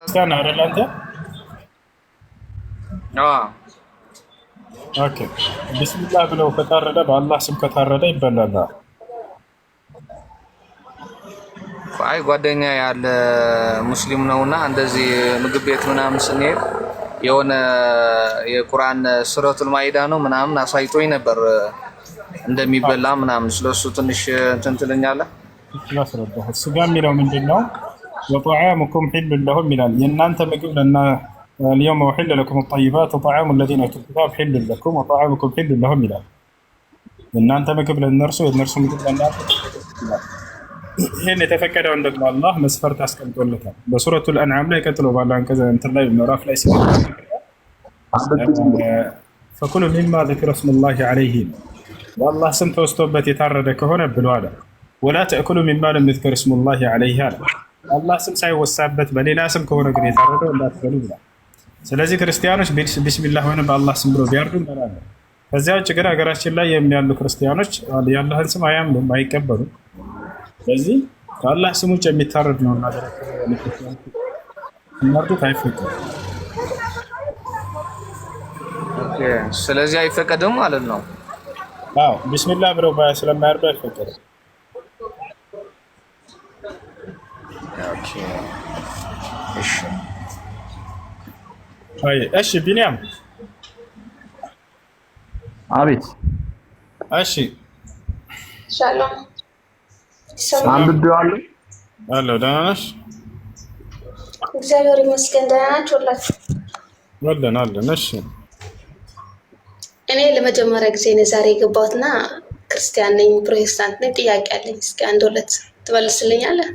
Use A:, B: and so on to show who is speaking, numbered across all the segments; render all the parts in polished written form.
A: كان على الأنت؟ اوكي. بسم الله ብለው ከታረደ በአላህ ስም ከታረደ ይበላል።
B: አይ ጓደኛ ያለ ሙስሊም ነውና እንደዚህ ምግብ ቤት ምናምን ስንሄድ የሆነ የቁርአን ሱረቱል ማኢዳ ነው ምናምን አሳይቶኝ ነበር እንደሚበላ ምናምን። ስለሱ ትንሽ እንትን ትለኛለህ?
A: ላስረዳህ። እሱ ጋር የሚለው ምንድነው? ወጠዓሙኩም ሒሉን ለሁም ይላል። የእናንተ ምግብ ለና اليوم أحل لكم الطيبات وطعام الذين أوتوا الكتاب حل لكم وطعامكم حل لهم ይላል። የእናንተ ምግብ ለእነርሱ የእነርሱ ምግብ ለእናንተ። ይህን የተፈቀደውን ደግሞ አላህ መስፈርት አስቀምጦለታል በሱረቱል አንዓም ላይ ቀጥሎ ባለው አንቀጽ እንትን ላይ ምዕራፍ ላይ ፈኩሉ ሚማ ذكر اسم الله عليه والله ስም ተወስቶበት የታረደ ከሆነ ብሎ አለ። ወላ ተእኩሉ ሚማ ለም يذكر اسم الله عليه አለ። አላህ ስም ሳይወሳበት በሌላ ስም ከሆነ ግን የታረደው እንዳትበሉ ብሏል። ስለዚህ ክርስቲያኖች ቢስሚላህ ሆነ በአላህ ስም ብሎ ቢያርዱ እንበላለን። ከዚያ ውጭ ግን ሀገራችን ላይ የሚያሉ ክርስቲያኖች የአላህን ስም አያምኑም፣ አይቀበሉም። ስለዚህ ከአላህ ስም ውጭ የሚታረድ ነው እና ሲመርዱት አይፈቀድም።
B: ስለዚህ አይፈቀድም ማለት ነው።
A: አዎ ቢስሚላህ ብለው ስለማያርዱ አይፈቀድም። እሺ ቢኒያም።
C: አቤት።
A: እሺ
D: ሰላም
C: አንብቤዋለሁ።
A: አለሁ። ደህና ነሽ?
D: እግዚአብሔር ይመስገን። ደህና ናችሁ ሁላችሁ?
A: አለን። እሺ
D: እኔ ለመጀመሪያ ጊዜ ነው ዛሬ የገባሁትና ክርስቲያን ነኝ፣ ፕሮቴስታንት ነኝ። ጥያቄ አለኝ። እስኪ አንድ ሁለት ትመልስልኛለህ?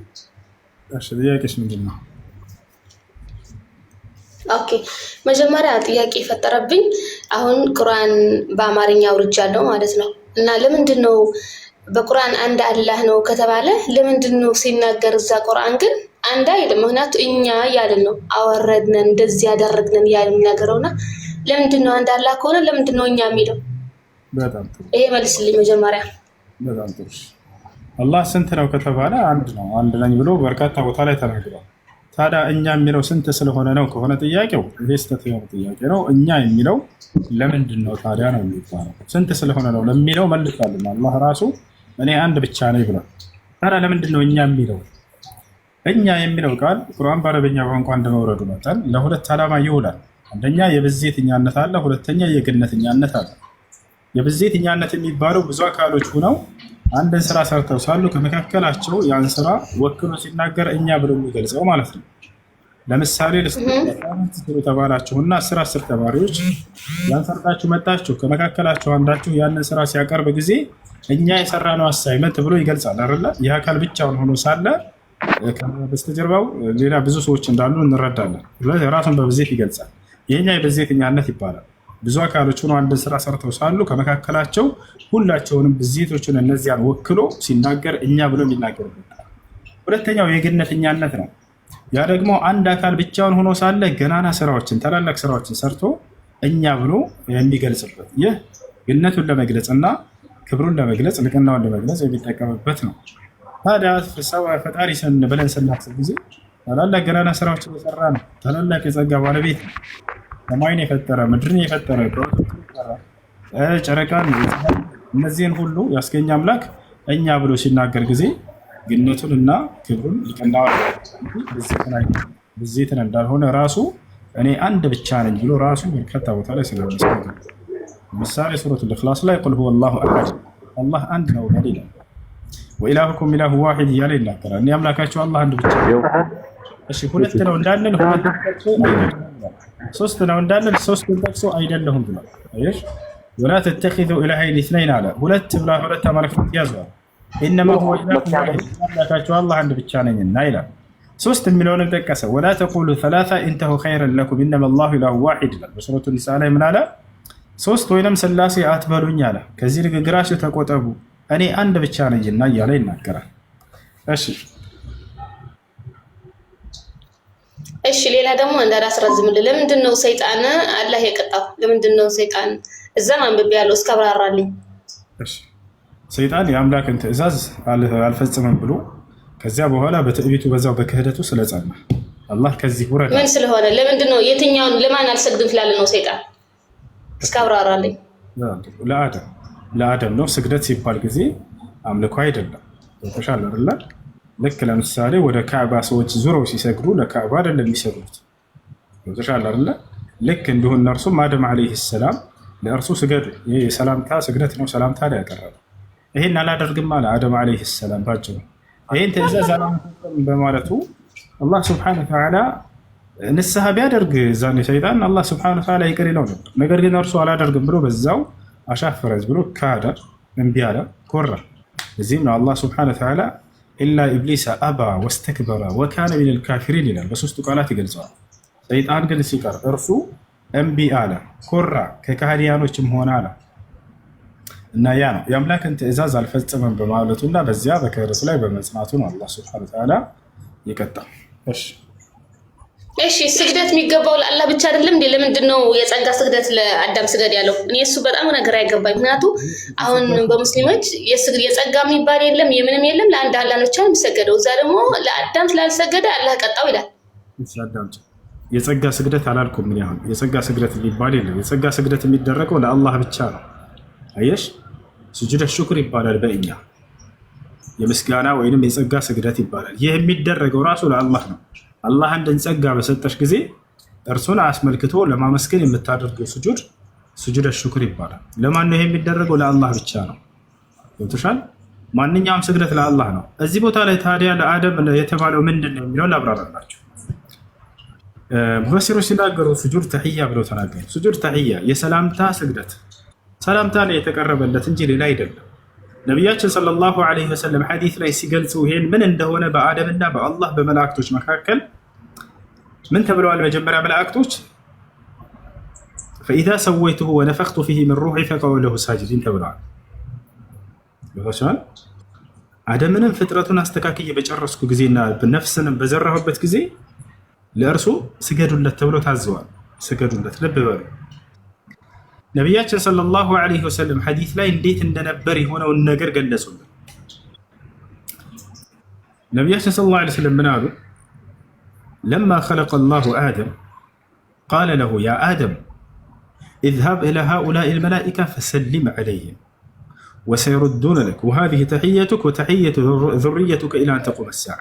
A: እሺ ጥያቄሽ ምንድን ነው?
D: ኦኬ መጀመሪያ ጥያቄ የፈጠረብኝ አሁን ቁርአን በአማርኛ አውርጃለሁ ማለት ነው። እና ለምንድን ነው በቁርአን አንድ አላህ ነው ከተባለ ለምንድን ነው ሲናገር እዛ ቁርአን ግን አንድ አይልም? ምክንያቱ እኛ እያልን ነው አወረድነን እንደዚህ ያደረግነን እያልን የሚናገረውና ለምንድን ነው አንድ አላህ ከሆነ ለምንድን ነው እኛ የሚለው?
A: በጣም ጥሩ።
D: ይሄ መልስልኝ መጀመሪያ።
A: በጣም ጥሩ። አላህ ስንት ነው ከተባለ አንድ ነው። አንድ ነኝ ብሎ በርካታ ቦታ ላይ ተናግሯል። ታዲያ እኛ የሚለው ስንት ስለሆነ ነው ከሆነ ጥያቄው ይሄ ስህተት የሆነ ጥያቄ ነው። እኛ የሚለው ለምንድን ነው ታዲያ ነው የሚባለው? ስንት ስለሆነ ነው ለሚለው መልሳለን። አላህ ራሱ እኔ አንድ ብቻ ነኝ ብሏል። ታዲያ ለምንድን ነው እኛ የሚለው? እኛ የሚለው ቃል ቁርአን በአረበኛ ቋንቋ እንደመውረዱ መጠን ለሁለት ዓላማ ይውላል። አንደኛ የብዜትኛነት አለ፣ ሁለተኛ የግነትኛነት አለ። የብዜትኛነት የሚባለው ብዙ አካሎች ሆነው አንድን ስራ ሰርተው ሳሉ ከመካከላቸው ያን ስራ ወክሎ ሲናገር እኛ ብሎ የሚገልጸው ማለት ነው። ለምሳሌ ለስተሩ ተባላችሁና 10 ተማሪዎች ያን ሰርታችሁ መጣችሁ፣ ከመካከላቸው አንዳችሁ ያንን ስራ ሲያቀርብ ጊዜ እኛ የሰራነው አሳይመንት ብሎ ይገልጻል አይደለ? ይህ አካል ብቻውን ሆኖ ሳለ በስተጀርባው ሌላ ብዙ ሰዎች እንዳሉ እንረዳለን። ስለዚህ ራሱን በብዜት ይገልጻል። ይሄኛ የብዜትኛነት ይባላል። ብዙ አካሎች ሆኖ አንድን ስራ ሰርተው ሳሉ ከመካከላቸው ሁላቸውንም ብዜቶችን እነዚያን ወክሎ ሲናገር እኛ ብሎ የሚናገርበት። ሁለተኛው የግነትኛነት ነው። ያ ደግሞ አንድ አካል ብቻውን ሆኖ ሳለ ገናና ስራዎችን ታላላቅ ስራዎችን ሰርቶ እኛ ብሎ የሚገልጽበት፣ ይህ ግነቱን ለመግለጽ እና ክብሩን ለመግለጽ ልቅናውን ለመግለጽ የሚጠቀምበት ነው። ታዲያ ፈጣሪ ብለን ስናስብ ጊዜ ታላላቅ ገናና ስራዎችን የሰራ ነው። ታላላቅ የጸጋ ባለቤት ነው። ሰማይን የፈጠረ ምድርን የፈጠረ ጨረቃን፣ እነዚህን ሁሉ ያስገኘ አምላክ እኛ ብሎ ሲናገር ጊዜ ግነቱን እና ክብሩን ልቅናውን ብዜትን እንዳልሆነ ራሱ እኔ አንድ ብቻ ነኝ ብሎ ራሱ በርካታ ቦታ ላይ ስለሚያስገኝ ምሳሌ ሱረቱል ኢኽላስ ላይ ቁል ሁወ አላሁ አሐድ አላህ አንድ ነው ይላል። ወኢላሁኩም ኢላሁ ዋሂድ እያለ ይናገራል። እኔ አምላካቸው አላህ አንድ ብቻ ነው። እሺ ሁለት ነው እንዳለን ሁለት ጠቅሶ አይደለም፣ ሶስት ነው እንዳለን ሶስቱን ጠቅሶ አይደለሁም ብሏል። አይሽ ወላ ተተኺዙ ኢላሀይን ኢስነይን አለ። ሁለት ብላ ሁለት አማልክት ያዟል። ኢነማ ሁወ ኢላሁን ዋሂድ አምላካቸው አላህ አንድ ብቻ ነኝና ይላል። ሶስት የሚለውንም ጠቀሰ። ወላ ተቁሉ ሰላሳ ኢንተሁ ኸይረን ለኩም ኢነማ አላሁ ኢላሁ ዋሂድ ይላል። በሱረቱ ኒሳ ላይ ምን አለ? ሶስት ወይንም ስላሴ አትበሉኝ አለ። ከዚህ ንግግራችሁ ተቆጠቡ እኔ አንድ ብቻ ነኝና እያለ ይናገራል።
D: እሺ ሌላ ደግሞ እንዳላስረዝምልህ፣ ለምንድን ነው ሰይጣን አላህ የቀጣው? ለምንድን ነው ሰይጣን እዛም አንብቤ ያለው እስከብራራልኝ።
A: ሰይጣን የአምላክን ትእዛዝ አልፈጽምም ብሎ ከዚያ በኋላ በትዕቢቱ በዛው በክህደቱ ስለጸና አላህ ከዚህ ውረድ
D: ምን ስለሆነ ለምንድን ነው የትኛውን ለማን አልሰግድም ስላለ ነው ሰይጣን? እስከ አብራራልኝ።
A: ለአደም ነው ስግደት ሲባል ጊዜ አምልኮ አይደለም። ተሻለ አይደለ? ልክ ለምሳሌ ወደ ካዕባ ሰዎች ዙረው ሲሰግዱ ለካዕባ አይደለም የሚሰግዱት። ተሻለ አይደለ? ልክ እንዲሁ እነርሱም አደም ዓለይሂ ሰላም ለእርሱ ስገዱ። ይህ የሰላምታ ስግደት ነው። ሰላምታ ላይ ያቀረበ ይሄን አላደርግም አለ አደም ዓለይሂ ሰላም ባጭሩ። ይሄን ትእዛዝ አላመፈጸም በማለቱ አላህ ስብሐነሁ ወተዓላ ንስሐ ቢያደርግ ዛኔ ሰይጣን አላህ ስብሐነሁ ወተዓላ ይቅር ይለው ነበር። ነገር ግን እርሱ አላደርግም ብሎ በዛው አሻፈረች ብሎ ካደ፣ እምቢ አለ፣ ኮራ። እዚህም ነው አላህ ስብሐነሁ ወተዓላ ኢላ ኢብሊስ አባ ወስተክበረ ወካነ ሚነል ካፊሪን ይላል። በሶስቱ ቃላት ይገልጸዋል። ሰይጣን ግን ሲቀር እርሱ እምቢ አለ፣ ኮራ፣ ከካህዲያኖችም ሆነ አለ እና ያ ነው የአምላክን ትእዛዝ አልፈጸመም በማለቱ እና በዚያ በክህደቱ ላይ በመጽናቱ ነው አላህ ሱብሓነሁ ወተዓላ ይቀጣል።
D: እሺ ስግደት የሚገባው ለአላህ ብቻ አይደለም እንዴ? ለምንድን ነው የጸጋ ስግደት ለአዳም ስገድ ያለው? እኔ እሱ በጣም ነገር አይገባኝ። ምክንያቱም አሁን በሙስሊሞች የጸጋ የሚባል የለም የምንም የለም፣ ለአንድ አላህ ብቻ ነው የሚሰገደው። እዛ ደግሞ ለአዳም ስላልሰገደ አላህ ቀጣው ይላል።
A: የጸጋ ስግደት አላልኩም። ምን ያህል የጸጋ ስግደት የሚባል የለም። የጸጋ ስግደት የሚደረገው ለአላህ ብቻ ነው። አየሽ፣ ሱጁድ ሹክር ይባላል በእኛ የምስጋና ወይንም የጸጋ ስግደት ይባላል። ይህ የሚደረገው ራሱ ለአላህ ነው። አላህ አንድን ጸጋ በሰጠሽ ጊዜ እርሱን አስመልክቶ ለማመስገን የምታደርገው ሱጁድ ሹክር ይባላል። ለማን ነው ይሄ የሚደረገው? ለአላህ ብቻ ነው። ገብቶሻል? ማንኛውም ስግደት ለአላህ ነው። እዚህ ቦታ ላይ ታዲያ ለአደም የተባለው ምንድን ነው የሚለውን ላብራራላችሁ። ሙፈሲሮች ሲናገሩ ሱጁድ ተሕያ ብለው ተናገሩ። ሱጁድ ተሕያ የሰላምታ ስግደት፣ ሰላምታ ላይ የተቀረበለት እንጂ ሌላ አይደለም። ነቢያችን ሰለላሁ ዐለይሂ ወሰለም ሐዲስ ላይ ሲገልጹ ይሄን ምን እንደሆነ በአደምና በአላህ በመላእክቶች መካከል ምን ተብለዋል? መጀመሪያ መላእክቶች ፈኢዛ ሰወይቱሁ ወነፈኽቱ ፊሂ ሚን ሩሒ ፈቀዑ ለሁ ሳጅዲን ተብለዋል። አደምንም ፍጥረቱን አስተካክዬ በጨረስኩ ጊዜና ነፍስንም በዘራሁበት ጊዜ ለእርሱ ስገዱለት ተብሎ ታዘዋል። ስገዱለት። ልብ በሉ ነቢያችን ሰለላሁ ዐለይሂ ወሰለም ሐዲስ ላይ እንዴት እንደነበር የሆነውን ነገር ገለጹልን። ነቢያችን ሰለላሁ ዐለይሂ ወሰለም ምን አሉ? ለማ ኸለቀ አላሁ አደም ቃለ ለሁ ያ አደም ኢዝሀብ ኢላ ሃኡላኢ አልመላኢካ ፈሰሊም ዐለይሂም ወሰየሩዱነ ለክ ወሃዚሂ ተሕየቱክ ወተሕየቱ ዙርየቱከ ኢላ አን ተቁመ ሰዓ።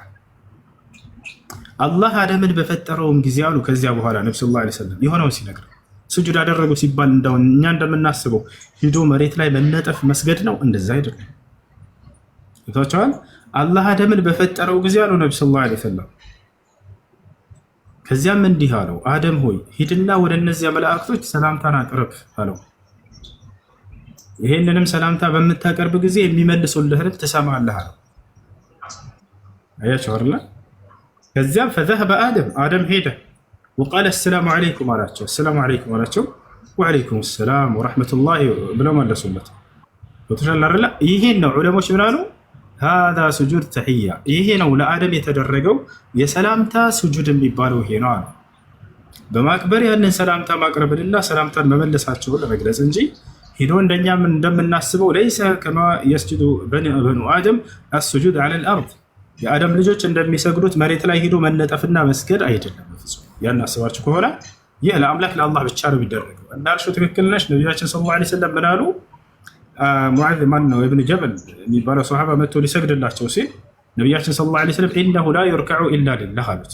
A: አላህ አደምን በፈጠረውም ጊዜ አሉ ከዚያ በኋላ ነቢ ሰለላሁ ዐለይሂ ወሰለም የሆነውን ሲነግር ስጁድ አደረጉ ሲባል እንደውን እኛ እንደምናስበው ሂዶ መሬት ላይ መነጠፍ መስገድ ነው። እንደዛ አይደለም። ይታቸዋል። አላህ አደምን በፈጠረው ጊዜ አሉ ነቢ ሰለላሁ ዐለይሂ ወሰለም ከዚያም እንዲህ አለው፣ አደም ሆይ ሂድና ወደ እነዚያ መላእክቶች ሰላምታን አቅርብ አለው። ይሄንንም ሰላምታ በምታቀርብ ጊዜ የሚመልሱልህን ትሰማለህ አለው። አያቸው አይደል? ከዚያም ፈዘሀበ አደም ሄደ ወቃለ አሰላሙ ዓለይኩም አላቸው። አሰላሙ ዓለይኩም አላቸው። ወዓለይኩም ሰላም ወረሕመቱላሂ ብለው መለሱለት። ተሻለ። ይሄን ነው ዑለሞች ምን አሉ? ሃዛ ሱጁድ ተሕያ፣ ይሄ ነው ለአደም የተደረገው የሰላምታ ሱጁድ የሚባለው ይሄ ነው አሉ። በማክበር ያንን ሰላምታ ማቅረብንና ሰላምታን መመለሳቸውን ለመግለጽ እንጂ ሂዶ እንደኛም እንደምናስበው ለይሰ ከማ የስጁዱ በኑ አደም አስጁድ ዐለል አርድ፣ የአደም ልጆች እንደሚሰግዱት መሬት ላይ ሂዶ መነጠፍና መስገድ አይደለም። ያን አስባችሁ ከሆነ ይህ ለአምላክ ለአላህ ብቻ ነው የሚደረገው። እንዳልሽው ትክክል ነሽ። ነቢያችን ሰለላሁ ዐለይሂ ወሰለም ምን አሉ? ሙዓዝ ማን ነው ኢብኑ ጀበል የሚባለው ሰሃባ መጥቶ ሊሰግድላቸው ሲል ነቢያችን ሰለላሁ ዐለይሂ ወሰለም ኢነሁ ላ ዩርከዑ ኢላ ሊላህ አሉት።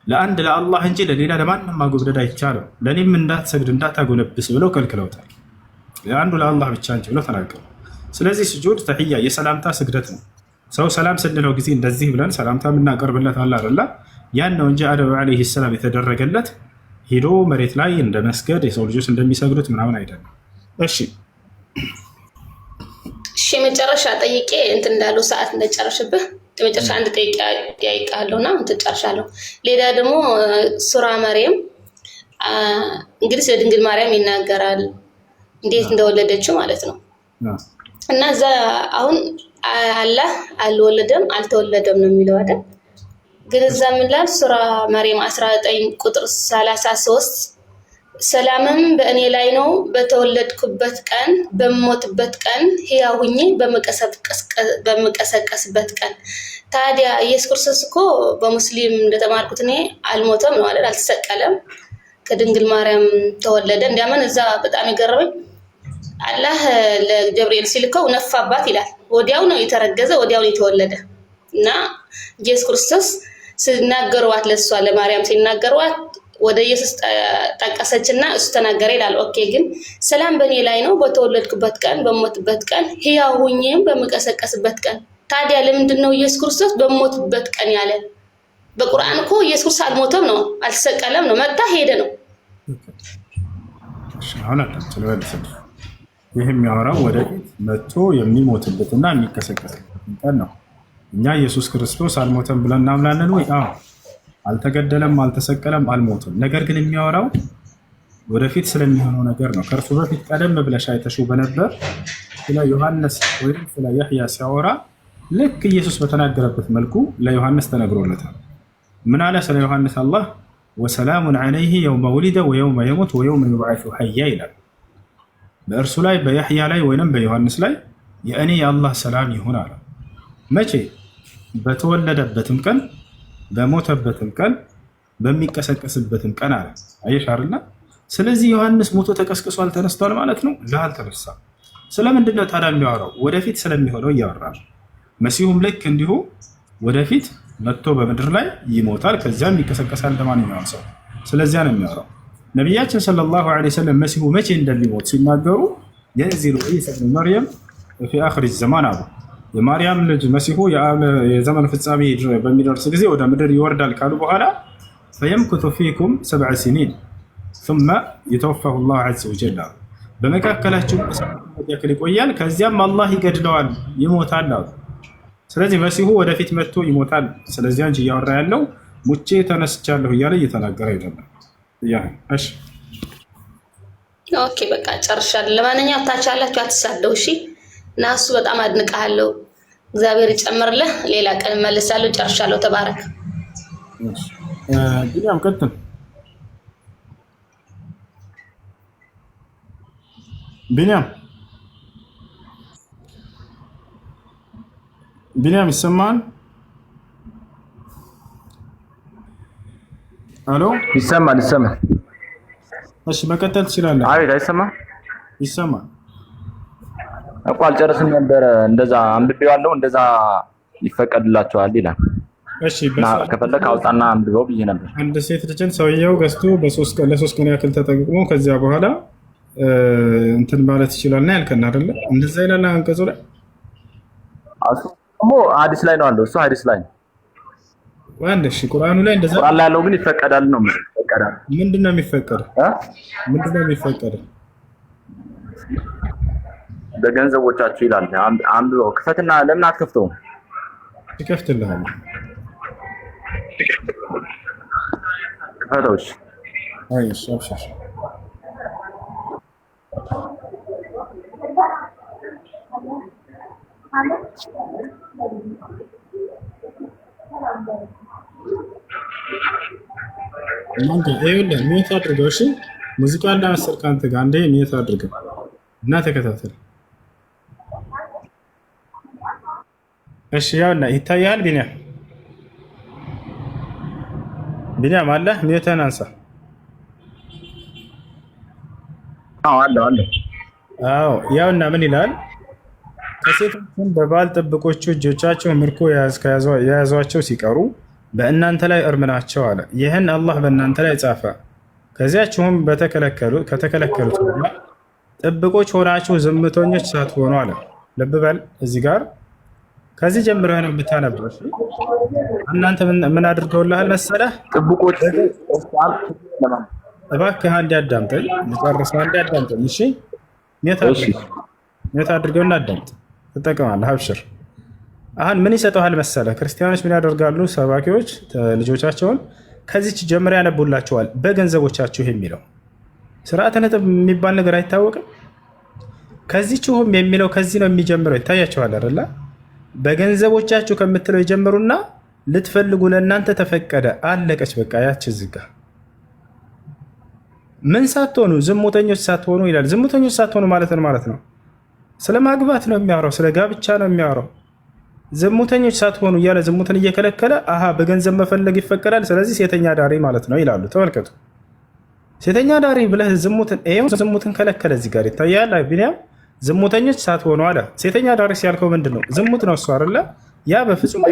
A: ለአንድ ለአላህ እንጂ ለሌላ ለማንም ማጎብደድ አይቻልም፣ ለእኔም እንዳትሰግድ እንዳታጎነብስ ብለው ከልክለውታል። ለአንዱ ለአላህ ብቻ እንጂ ብለው ተናገሩ። ስለዚህ ስጁድ ተሕያ የሰላምታ ስግደት ነው። ሰው ሰላም ስንለው ጊዜ እንደዚህ ብለን ሰላምታ የምናቀርብለት አለ አይደለ? ያን ነው እንጂ አደም ዓለይሂ ሰላም የተደረገለት ሄዶ መሬት ላይ እንደ መስገድ የሰው ልጆች እንደሚሰግዱት ምናምን አይደለም። እሺ
D: የመጨረሻ ጠይቄ እንትን እንዳለው ሰዓት እንደጨረሽብህ የመጨረሻ አንድ ጠይቄ ያይቃለሁና እንትን ጨርሻለሁ። ሌላ ደግሞ ሱራ መርየም እንግዲህ ስለ ድንግል ማርያም ይናገራል፣ እንዴት እንደወለደችው ማለት ነው። እና እዛ አሁን አላህ አልወለደም አልተወለደም ነው የሚለው አይደል? ግን እዛ ምን ይላል? ሱራ መርየም 19 ቁጥር 33 ሰላምም በእኔ ላይ ነው በተወለድኩበት ቀን በምሞትበት ቀን ሕያው ሁኜ በምቀሰቀስበት ቀን። ታዲያ ኢየሱስ ክርስቶስ እኮ በሙስሊም እንደተማርኩት እኔ አልሞተም ነው አይደል? አልተሰቀለም፣ ከድንግል ማርያም ተወለደ። እንዲያመን እዛ በጣም የገረመኝ አላህ ለገብርኤል ሲልከው ነፋባት ይላል። ወዲያው ነው የተረገዘ፣ ወዲያው ነው የተወለደ። እና ኢየሱስ ክርስቶስ ሲናገሯት ለሷ ለማርያም ሲናገሯት ወደ ኢየሱስ ጠቀሰችና እሱ ተናገረ ይላል። ኦኬ፣ ግን ሰላም በእኔ ላይ ነው በተወለድኩበት ቀን በሞትበት ቀን ሕያው ሁኜም በምቀሰቀስበት ቀን። ታዲያ ለምንድን ነው ኢየሱስ ክርስቶስ በሞትበት ቀን ያለ? በቁርአን እኮ ኢየሱስ ክርስቶስ አልሞተም ነው አልተሰቀለም ነው፣ መጣ ሄደ ነው።
A: ይህ የሚያወራው ወደፊት መጥቶ የሚሞትበትና የሚቀሰቀስበት ቀን ነው። እኛ ኢየሱስ ክርስቶስ አልሞተም ብለን እናምናለን ወይ? አልተገደለም፣ አልተሰቀለም፣ አልሞተም። ነገር ግን የሚያወራው ወደፊት ስለሚሆነው ነገር ነው። ከእርሱ በፊት ቀደም ብለሽ አይተሽው በነበር ስለ ዮሐንስ ወይም ስለ ያህያ ሲያወራ ልክ ኢየሱስ በተናገረበት መልኩ ለዮሐንስ ተነግሮለታል። ምን አለ ስለ ዮሐንስ? አላህ ወሰላሙን ዐለይሂ የውመ ውሊደ ወየውመ የሙት ወየውመ ዩብዐሱ ሐያ ይላል። በእርሱ ላይ በያህያ ላይ ወይም በዮሐንስ ላይ የእኔ የአላህ ሰላም ይሁን አለ። መቼ? በተወለደበትም ቀን በሞተበትም ቀን በሚቀሰቀስበትም ቀን አለ። አየሽ አይደል? ስለዚህ ዮሐንስ ሞቶ ተቀስቅሷል ተነስቷል ማለት ነው? አልተነሳም። ስለምንድን ነው ታዲያ የሚያወራው? ወደፊት ስለሚሆነው እያወራ ነው። መሲሁም ልክ እንዲሁ ወደፊት መጥቶ በምድር ላይ ይሞታል፣ ከዚያም ይቀሰቀሳል እንደማንኛውም ሰው። ስለዚያ ነው የሚያወራው። ነቢያችን ሰለላሁ ዐለይሂ ወሰለም መሲሁ መቼ እንደሚሞት ሲናገሩ የንዚሉ ዒሳ ብኑ መርየም ፊ አኺሪ ዘማን አሉ። የማርያም ልጅ መሲሁ የዘመን ፍጻሜ በሚደርስ ጊዜ ወደ ምድር ይወርዳል ካሉ በኋላ ፈየምኩቱ ፊኩም 7 ሲኒን ثم يتوفاه الله عز وجل በመካከላችሁ ያክል ይቆያል፣ ከዚያም አላህ ይገድለዋል፣ ይሞታል አሉ። ስለዚህ መሲሁ ወደፊት መጥቶ ይሞታል። ስለዚህ እንጂ እያወራ ያለው ሙቼ ተነስቻለሁ እያለ እየተናገረ አይደለም። እሺ
D: ኦኬ፣ በቃ ጨርሻለሁ። ለማንኛውም ታች ያላችሁ አትሳደው እሺ። እና እሱ በጣም አድንቃለሁ። እግዚአብሔር ይጨምርልህ። ሌላ ቀን እመልሳለሁ። ጨርሻለሁ። ተባረክ።
A: ቢኒያም ቀጥል። ቢኒያም ይሰማል? አሎ፣
C: ይሰማል?
A: እሺ መቀጠል ትችላለህ።
C: አቤት፣ አይሰማም?
A: ይሰማል
C: እኮ አልጨረስም ነበረ። እንደዛ አንብቤዋለሁ። እንደዛ ይፈቀድላቸዋል ይላል።
A: እሺ
C: ከፈለክ አውጣና አንብበው ብዬ ነበር።
A: አንድ ሴት ልጅን ሰውየው ገዝቶ ለሶስት ቀን ያክል ተጠቅሞ ከዚያ በኋላ እንትን ማለት ይችላልና ያልከና አይደለ? እንደዛ ይላል አንቀጹ ላይ።
C: ደግሞ ሐዲስ ላይ ነው አለው። እሱ ሐዲስ ላይ ነው
A: ወንድ። እሺ ቁርአኑ ላይ እንደዛ
C: ቁርአን ላይ ያለው ግን ይፈቀዳል ነው ማለት ይፈቀዳል።
A: ምንድነው የሚፈቀደው? ምንድነው የሚፈቀደው?
C: በገንዘቦቻችሁ ይላል። አንብበው። ክፈትና ለምን አትከፍተውም?
A: ይከፍትልሃል።
C: ክፈተው። እሺ
A: አይሽ አብሽር። እናንተ ይኸውልህ ሚዩት አድርገው። እሺ ሙዚቃ እንዳመሰልክ አንተ ጋር አንዴ ሚዩት አድርገው እና ተከታተል። እሺ ያውና ይታያል። ቢኒያም አለ። ሚዩትን አንሳ።
C: አለ።
A: አዎ ያውና ምን ይላል? ከሴቶችም በባል ጥብቆቹ እጆቻቸው ምርኮ የያዟቸው ሲቀሩ በእናንተ ላይ እርም ናቸው አለ። ይህን አላህ በእናንተ ላይ ጻፈ። ከዚያችሁም ከተከለከሉት ጥብቆች ሆናችሁ ዝምተኞች ሳትሆኑ አለ። ልብ በል እዚህ ጋር ከዚህ ጀምረህ ነው የምታነበው። እናንተ ምን አድርገውልሃል መሰለህ?
C: ጥብቆች
A: እባክህ አንዴ አዳምጠኝ፣ ልጨርሰው። አንዴ አዳምጠኝ እሺ። ኔት አድርገውና አዳምጥ፣ ትጠቀማለህ። አብሽር። አሁን ምን ይሰጠዋል መሰለህ? ክርስቲያኖች ምን ያደርጋሉ? ሰባኪዎች ልጆቻቸውን ከዚች ጀምረ ያነቡላቸዋል። በገንዘቦቻችሁ የሚለው ስርዓተ ነጥብ የሚባል ነገር አይታወቅም። ከዚችሁም የሚለው ከዚህ ነው የሚጀምረው። ይታያቸዋል አይደለ? በገንዘቦቻችሁ ከምትለው የጀመሩና ልትፈልጉ ለእናንተ ተፈቀደ፣ አለቀች። በቃ ያች ዝጋ። ምን ሳትሆኑ ዝሙተኞች ሳትሆኑ ይላል። ዝሙተኞች ሳትሆኑ ማለት ነው ስለ ማግባት ነው የሚያወራው፣ ስለ ጋብቻ ነው የሚያወራው። ዝሙተኞች ሳትሆኑ እያለ ዝሙትን እየከለከለ በገንዘብ መፈለግ ይፈቀዳል፣ ስለዚህ ሴተኛ ዳሪ ማለት ነው ይላሉ። ተመልከቱ፣ ሴተኛ ዳሪ ብለህ ዝሙትን ከለከለ። እዚህ ጋር ይታያል። ቢኒያም ዝሙተኞች ሳትሆኑ አለ። ሴተኛ ዳሪ ሲያልከው ምንድን ነው? ዝሙት ነው እሱ አይደለ? ያ በፍጹም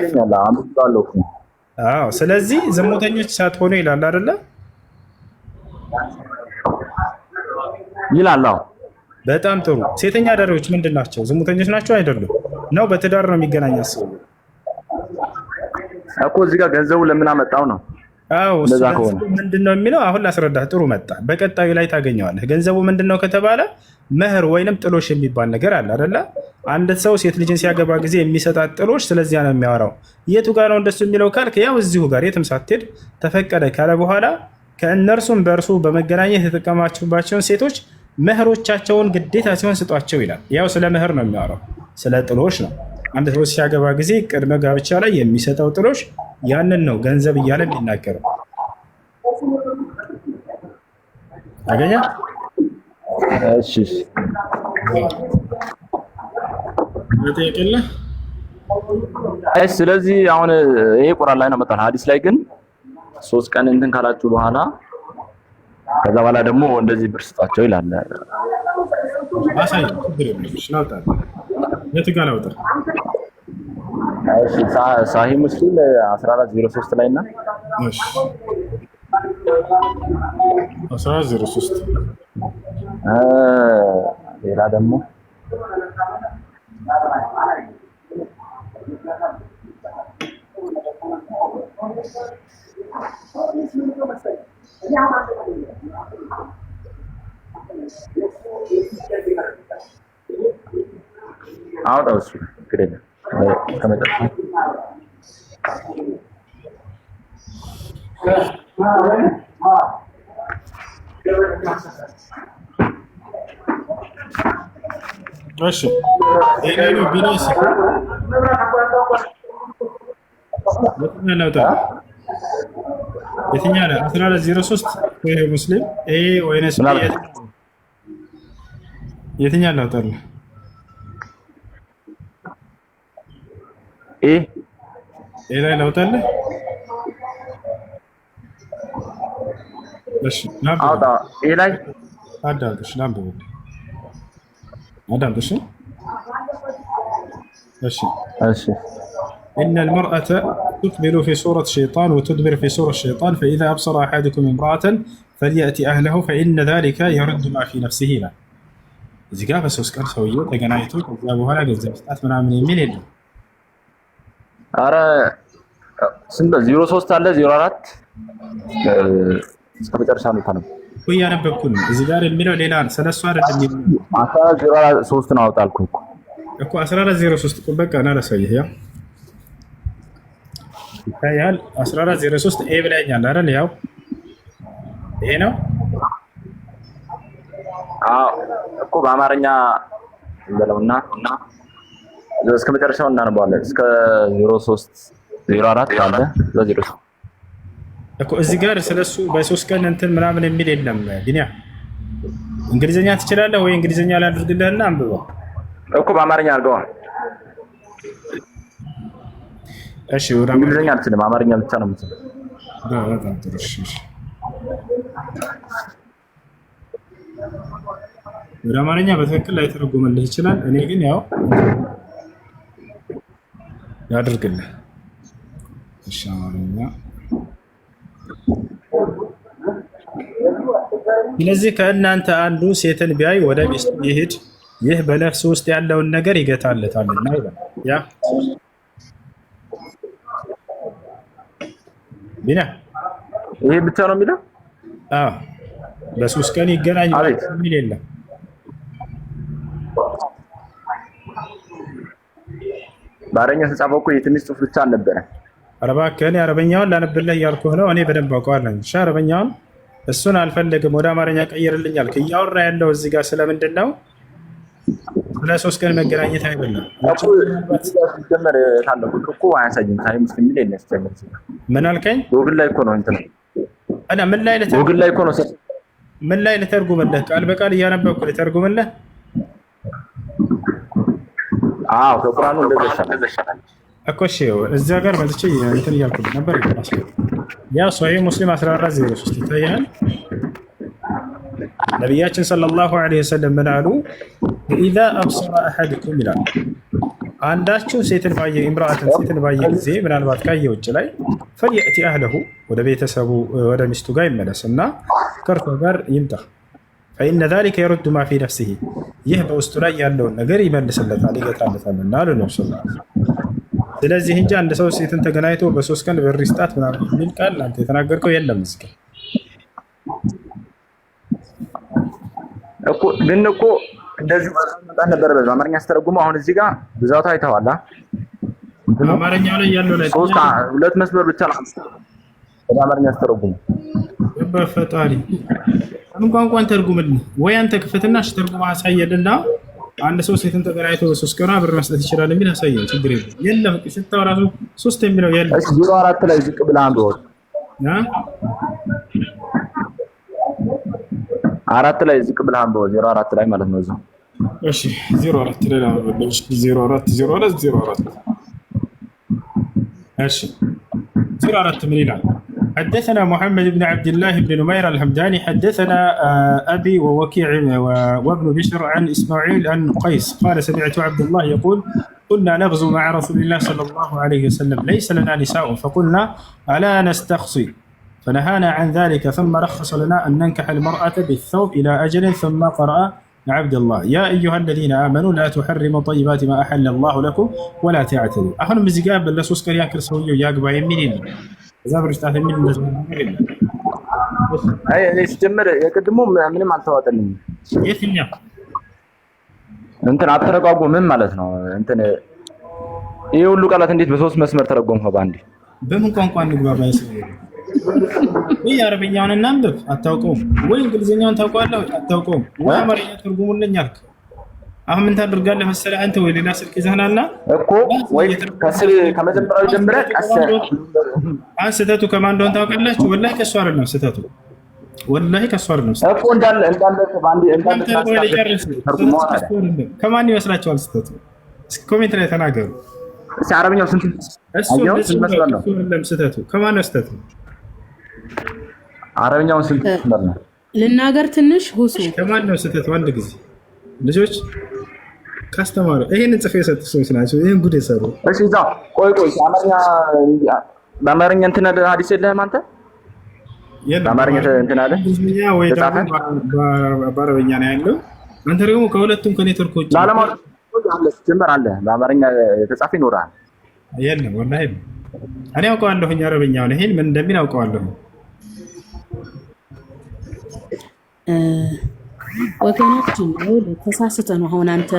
A: ስለዚህ ዝሙተኞች ሳትሆኑ ይላል አይደለ?
C: ይላል።
A: በጣም ጥሩ። ሴተኛ ዳሪዎች ምንድን ናቸው? ዝሙተኞች ናቸው አይደሉም? ነው በትዳር ነው የሚገናኝ ሰው
C: እኮ እዚህ ጋር ገንዘቡ ለምን አመጣው ነው?
A: ምንድነው የሚለው? አሁን ላስረዳህ። ጥሩ መጣ። በቀጣዩ ላይ ታገኘዋለህ። ገንዘቡ ምንድነው ከተባለ መህር ወይንም ጥሎሽ የሚባል ነገር አለ አይደለ? አንድ ሰው ሴት ልጅን ሲያገባ ጊዜ የሚሰጣት ጥሎሽ፣ ስለዚያ ነው የሚያወራው። የቱ ጋር ነው እንደሱ የሚለው ካልክ፣ ያው እዚሁ ጋር የትም ሳትሄድ ተፈቀደ ካለ በኋላ ከእነርሱም በእርሱ በመገናኘት የተጠቀማችሁባቸውን ሴቶች መህሮቻቸውን ግዴታ ሲሆን ስጧቸው ይላል። ያው ስለ መህር ነው የሚያወራው፣ ስለ ጥሎሽ ነው። አንድ ሰው ሲያገባ ጊዜ ቅድመ ጋብቻ ላይ የሚሰጠው ጥሎሽ ያንን ነው ገንዘብ እያለ የሚናገረው። አገኘ?
C: እሺ ስለዚህ አሁን ይሄ ቁርአን ላይ ነው መጣ። ሐዲስ ላይ ግን 3 ቀን እንትን ካላችሁ በኋላ ከዛ በኋላ ደግሞ እንደዚህ ብር ስጣቸው ይላል።
A: አሳይ
C: ሳሂህ ሙስሊም 1403 ላይ እና
A: 1403
C: ሌላ ደግሞ አውጣው እሱ ግዴታ ከመጣ
A: እሺ ኤሌኑ ቢነስ የትኛው ነው? 1403 ወይ ሙስሊም ወይንስ የትኛው ነው? ታዲያ ላይ ላውጣልህ። እሺ
C: አውጣ። ላይ
A: አዳምጥሽ ላምበው አዳምጥሽ። እሺ إن المرأة تقبل في صورة شيطان وتدبر في صورة الشيطان فإذا أبصر أحدكم امرأة فليأتي أهله فإن ذلك يرد ما في نفسه له. إذا قال بس أسكر سويه تجنايته جابوها لا جزء أتمنى من يمين اللي.
C: أرى سند 03 على 04 سكبتر سامي ثاني.
A: هو أنا بقول إذا قال الميلو ليلان سلسوار اللي.
C: 03 ناوت على
A: እኮ 1403 በቃ እና ላሳየህ። ያው ይታያል 1403 ኤ ብለኛል አይደል? ያው ይሄ ነው።
C: አዎ እኮ በአማርኛ እንደለውና እስከ መጨረሻው እናነባለን። እስከ 03 04 አለ ለ03
A: እኮ እዚህ ጋር ስለሱ በ3 ቀን እንትን ምናምን የሚል የለም። ቢኒያ እንግሊዘኛ ትችላለህ ወይ? እንግሊዘኛ ላድርግልህና አንብበው
C: እኮ በአማርኛ አድርገው።
A: እሺ ወደ
C: እንግሊዘኛ አልችልም፣ አማርኛ ብቻ ነው የምችለው።
A: በጣም ጥሩ። እሺ ወደ አማርኛ በትክክል ላይ ተረጎመልህ ይችላል። እኔ ግን ያው ያድርግልህ። እሺ አማርኛ። ስለዚህ ከእናንተ አንዱ ሴትን ቢያይ ወደ ሚስቱ ይሄድ፣ ይህ በነፍሱ ውስጥ ያለውን ነገር ይገታለታልና ይላል። ያ ቢና
C: ይሄ ብቻ ነው የሚለው?
A: አዎ በ3 ቀን ይገናኝ የሚል የለም።
C: በአረኛ ተጻፈው እኮ የትንሽ ጽሑፍ ብቻ አልነበረ።
A: ኧረ እባክህ እኔ አረበኛውን ላነብልህ እያልኩህ ነው። እኔ በደንብ አውቀዋለሁ። እሺ አረበኛውን እሱን አልፈልግም፣ ወደ አማርኛ ቀይርልኝ አልክ። እያወራ ያለው እዚህ ጋር ስለምንድን ነው? ስለ 3 ቀን መገናኘት አይደለም።
C: ጀመረ ታለው እኮ አያሳይም። ሳይ ሙስሊም ላይ ነው ያስጀምር።
A: ምን አልከኝ?
C: ጎግል ላይ እኮ ነው እንትን
A: እና ምን ላይ ለተ
C: ጎግል ላይ እኮ ነው
A: ምን ላይ ልተርጉምልህ? ቃል በቃል እያነበብኩ ልተርጉምልህ?
C: አዎ ከቁርአኑ እንደዛ ይሻላል
A: እኮ። እሺ እዛ ጋር መጥቼ እንትን እያልኩ ነበር። ያ ሶሒህ ሙስሊም 1403 ይታያል። ነቢያችን ሰለላሁ ዐለይሂ ወሰለም ምን አሉ? ኢዛ አብሰረ አሐድኩም ይላል፣ አንዳችሁ ሴትን ባየ ጊዜ ምናልባት ካየ ውጭ ላይ ፈልየእቲ አህለሁ፣ ወደ ቤተሰቡ ወደ ሚስቱ ጋር ይመለስ እና ከእርሷ ጋር ይምጣ። ፈኢነ ዛሊከ የሩዱ ማ ፊ ነፍሲሂ፣ ይህ በውስጡ ላይ ያለውን ነገር ይመልስለታል ይገታለታልና አሉ ነው። ስለዚህ እንጂ አንድ ሰው ሴትን ተገናኝቶ በ3 ቀን ብር ይስጣት ምናምን የሚል ቃል አንተ የተናገርከው የለም። እስኪ
C: እኮ ግን እኮ እንደዚህ መጣ ነበር በአማርኛ አስተረጉመው። አሁን እዚህ ጋር ብዛቱ አይተዋላ።
A: አማርኛው ላይ ያለው ላይ
C: 2 መስመር ብቻ ነው በአማርኛ አስተረጉመው።
A: በፈጣሪ ምን ቋንቋን ተርጉምልኝ ወይ አንተ ክፈትና ተርጉማ አሳየልና አንድ ሰው ሴትን ተገናኝቶ በ3 ቀን ብር መስጠት ይችላል የሚል አሳየኝ። ችግር የለም። ሽታው ራሱ 3 የሚለው የለም።
C: እሺ 04 ላይ ዝቅ ብለህ አንብበው። 4 ላይ ዝቅ ብለህ አንብበው። 04 ላይ ማለት ነው እዛው።
A: እሺ 04 ላይ አንብበው። 04 እሺ 04 ምን ይላል? حدثنا محمد بن عبد الله بن نمير الهمداني حدثنا أبي ووكيع وابن بشر عن إسماعيل عن قيس قال سمعت عبد الله يقول كنا نغزو مع رسول الله صلى الله عليه وسلم ليس لنا نساء فقلنا ألا نستقصي فنهانا عن ذلك ثم رخص لنا أن ننكح المرأة بالثوب إلى أجل ثم قرأ عبد الله يا أيها الذين آمنوا لا تحرموا طيبات ما أحل الله لكم ولا تعتدوا. أخذ مزيقاب باللسوس كريا كرسوي وياقبا يمينين زابر اشتاث من النزول.
C: أي استمر يقدمون من ما تواطنين.
A: يثنيا.
C: أنت نعترقوا من مالتنا أنت يقول لك على تنديت بسوس مسمر ترقوم باندي.
A: بمن كون نقبا بايسي. ወይ አረብኛውን እናንብብ አታውቀውም፣ ወይ እንግሊዝኛውን ታውቀዋለህ አታውቀውም፣ ወይ አማርኛ ትርጉሙልኝ አልክ። አሁን ምን ታደርጋለህ መሰለህ አንተ? ወይ ሌላ ስልክ ይዘህናልና እኮ
C: ወይ ከስር ከመጀመሪያው ጀምረህ
A: ስህተቱ ከማን እንደሆነ ታውቃላችሁ? ወላሂ ከእሱ አይደለም ስህተቱ፣ ወላሂ ከእሱ አይደለም
C: እኮ እንዳለ ባንዲ
A: ከማን ይመስላችኋል ስህተቱ? ኮሜንት ላይ ተናገሩ።
C: እሺ አረብኛው ስንት መስመር ነው?
A: ስህተቱ ከማን ነው ስህተቱ?
C: አረብኛውን ስንት መስመር ነው?
E: ልናገር ትንሽ ሁሱ
A: ከማን ነው ስህተቱ? አንድ ጊዜ ልጆች ካስተማሩ ይሄንን ጽፌ የሰጡ ሰዎች ናቸው ይሄን ጉድ የሰሩ።
C: እሺ እዛ ቆይ በአማርኛ እንትን አለ ሐዲስ የለህም አንተ? በአማርኛ እንትን አለ
A: ወይ ደግሞ በአረብኛ ነው ያለው። አንተ ደግሞ ከሁለቱም ከኔትወርኮች
C: ለዓለማው አለ ጀመር አለ በአማርኛ የተጻፈ ይኖራል።
A: የለም ወላሂ እኔ አውቀዋለሁኝ አረብኛውን ይሄን ምን እንደሚል አውቀዋለሁ።
E: ወገናችን ነው ተሳስተ ነው። አሁን አንተ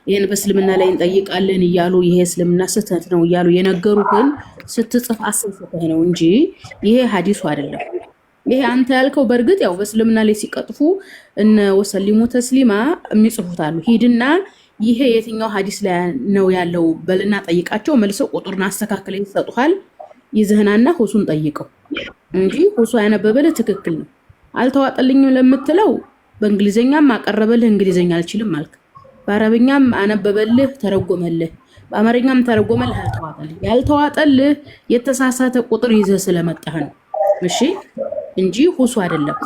E: ይሄን በእስልምና ላይ እንጠይቃለን እያሉ ይሄ እስልምና ስህተት ነው እያሉ የነገሩህን ስትጽፍ አስልፈህ ነው እንጂ ይሄ ሐዲሱ አይደለም። ይሄ አንተ ያልከው በእርግጥ ያው በእስልምና ላይ ሲቀጥፉ እነ ወሰሊሙ ተስሊማ የሚጽፉት አሉ። ሂድና ይሄ የትኛው ሐዲስ ላይ ነው ያለው በልና ጠይቃቸው። መልሰው ቁጥሩን አስተካክለው ይሰጡሃል። ይዘህናና ሁሱን ጠይቀው እንጂ ሁሱ ያነበበልህ ትክክል ነው። አልተዋጠልኝም ለምትለው በእንግሊዘኛም አቀረበልህ እንግሊዘኛ አልችልም አልክ፣ በአረብኛም አነበበልህ ተረጎመልህ፣ በአማርኛም ተረጎመልህ አልተዋጠልህ። ያልተዋጠልህ የተሳሳተ ቁጥር ይዘህ ስለመጣህ ነው። እሺ እንጂ ሁሱ አይደለም።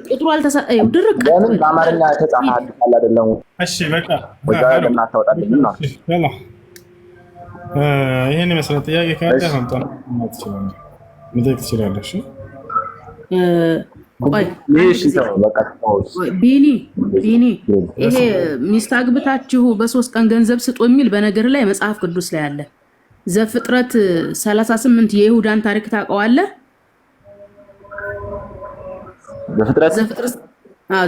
E: ቁጥሩ አልተሳሳተም። ድርቅ
C: በአማርኛ የተጻፈ ሐዲስ አለ አይደለም?
A: እሺ በቃ ይሄን መሰረት ጥያቄ ካለ አንተን መጠየቅ ትችላለሽ።
E: ቢኒ ይሄ ሚስት አግብታችሁ በ3 ቀን ገንዘብ ስጡ የሚል በነገር ላይ መጽሐፍ ቅዱስ ላይ አለ። ዘፍጥረት 38 የይሁዳን ታሪክ ታውቀዋለህ?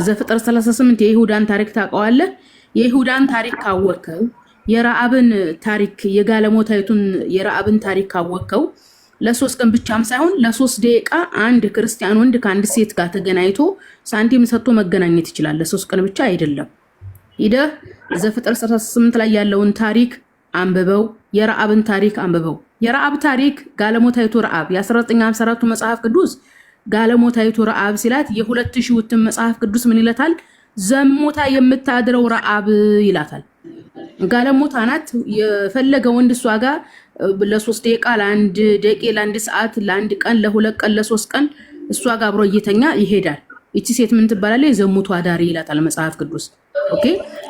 E: ዘፍጥረት 38 የይሁዳን ታሪክ ታውቀዋለህ? የይሁዳን ታሪክ ካወቅከው የራአብን ታሪክ የጋለሞታይቱን የራአብን ታሪክ ካወቅከው ለ3 ቀን ብቻም ሳይሆን ለ3 ደቂቃ አንድ ክርስቲያን ወንድ ከአንድ ሴት ጋር ተገናኝቶ ሳንቲም ሰጥቶ መገናኘት ይችላል። ለ3 ቀን ብቻ አይደለም። ሂደህ ዘፍጥረት 38 ላይ ያለውን ታሪክ አንብበው፣ የራአብን ታሪክ አንብበው። የረአብ ታሪክ ጋለሞታይቱ ረአብ የ1954 መጽሐፍ ቅዱስ ጋለሞታይቱ ረአብ ሲላት የ2000 መጽሐፍ ቅዱስ ምን ይላታል? ዘሞታ የምታድረው ረአብ ይላታል። ጋለሞታ ናት። የፈለገ ወንድ እሷ ጋር ለ3 ደቂቃ ለ1 ደቂቃ ለ1 ሰዓት ለ1 ቀን ለ2 ቀን ለ3 ቀን እሷ ጋር አብሮ እየተኛ ይሄዳል። እቺ ሴት ምን ትባላለች? ዘሙቱ አዳሪ ይላታል መጽሐፍ ቅዱስ። ኦኬ።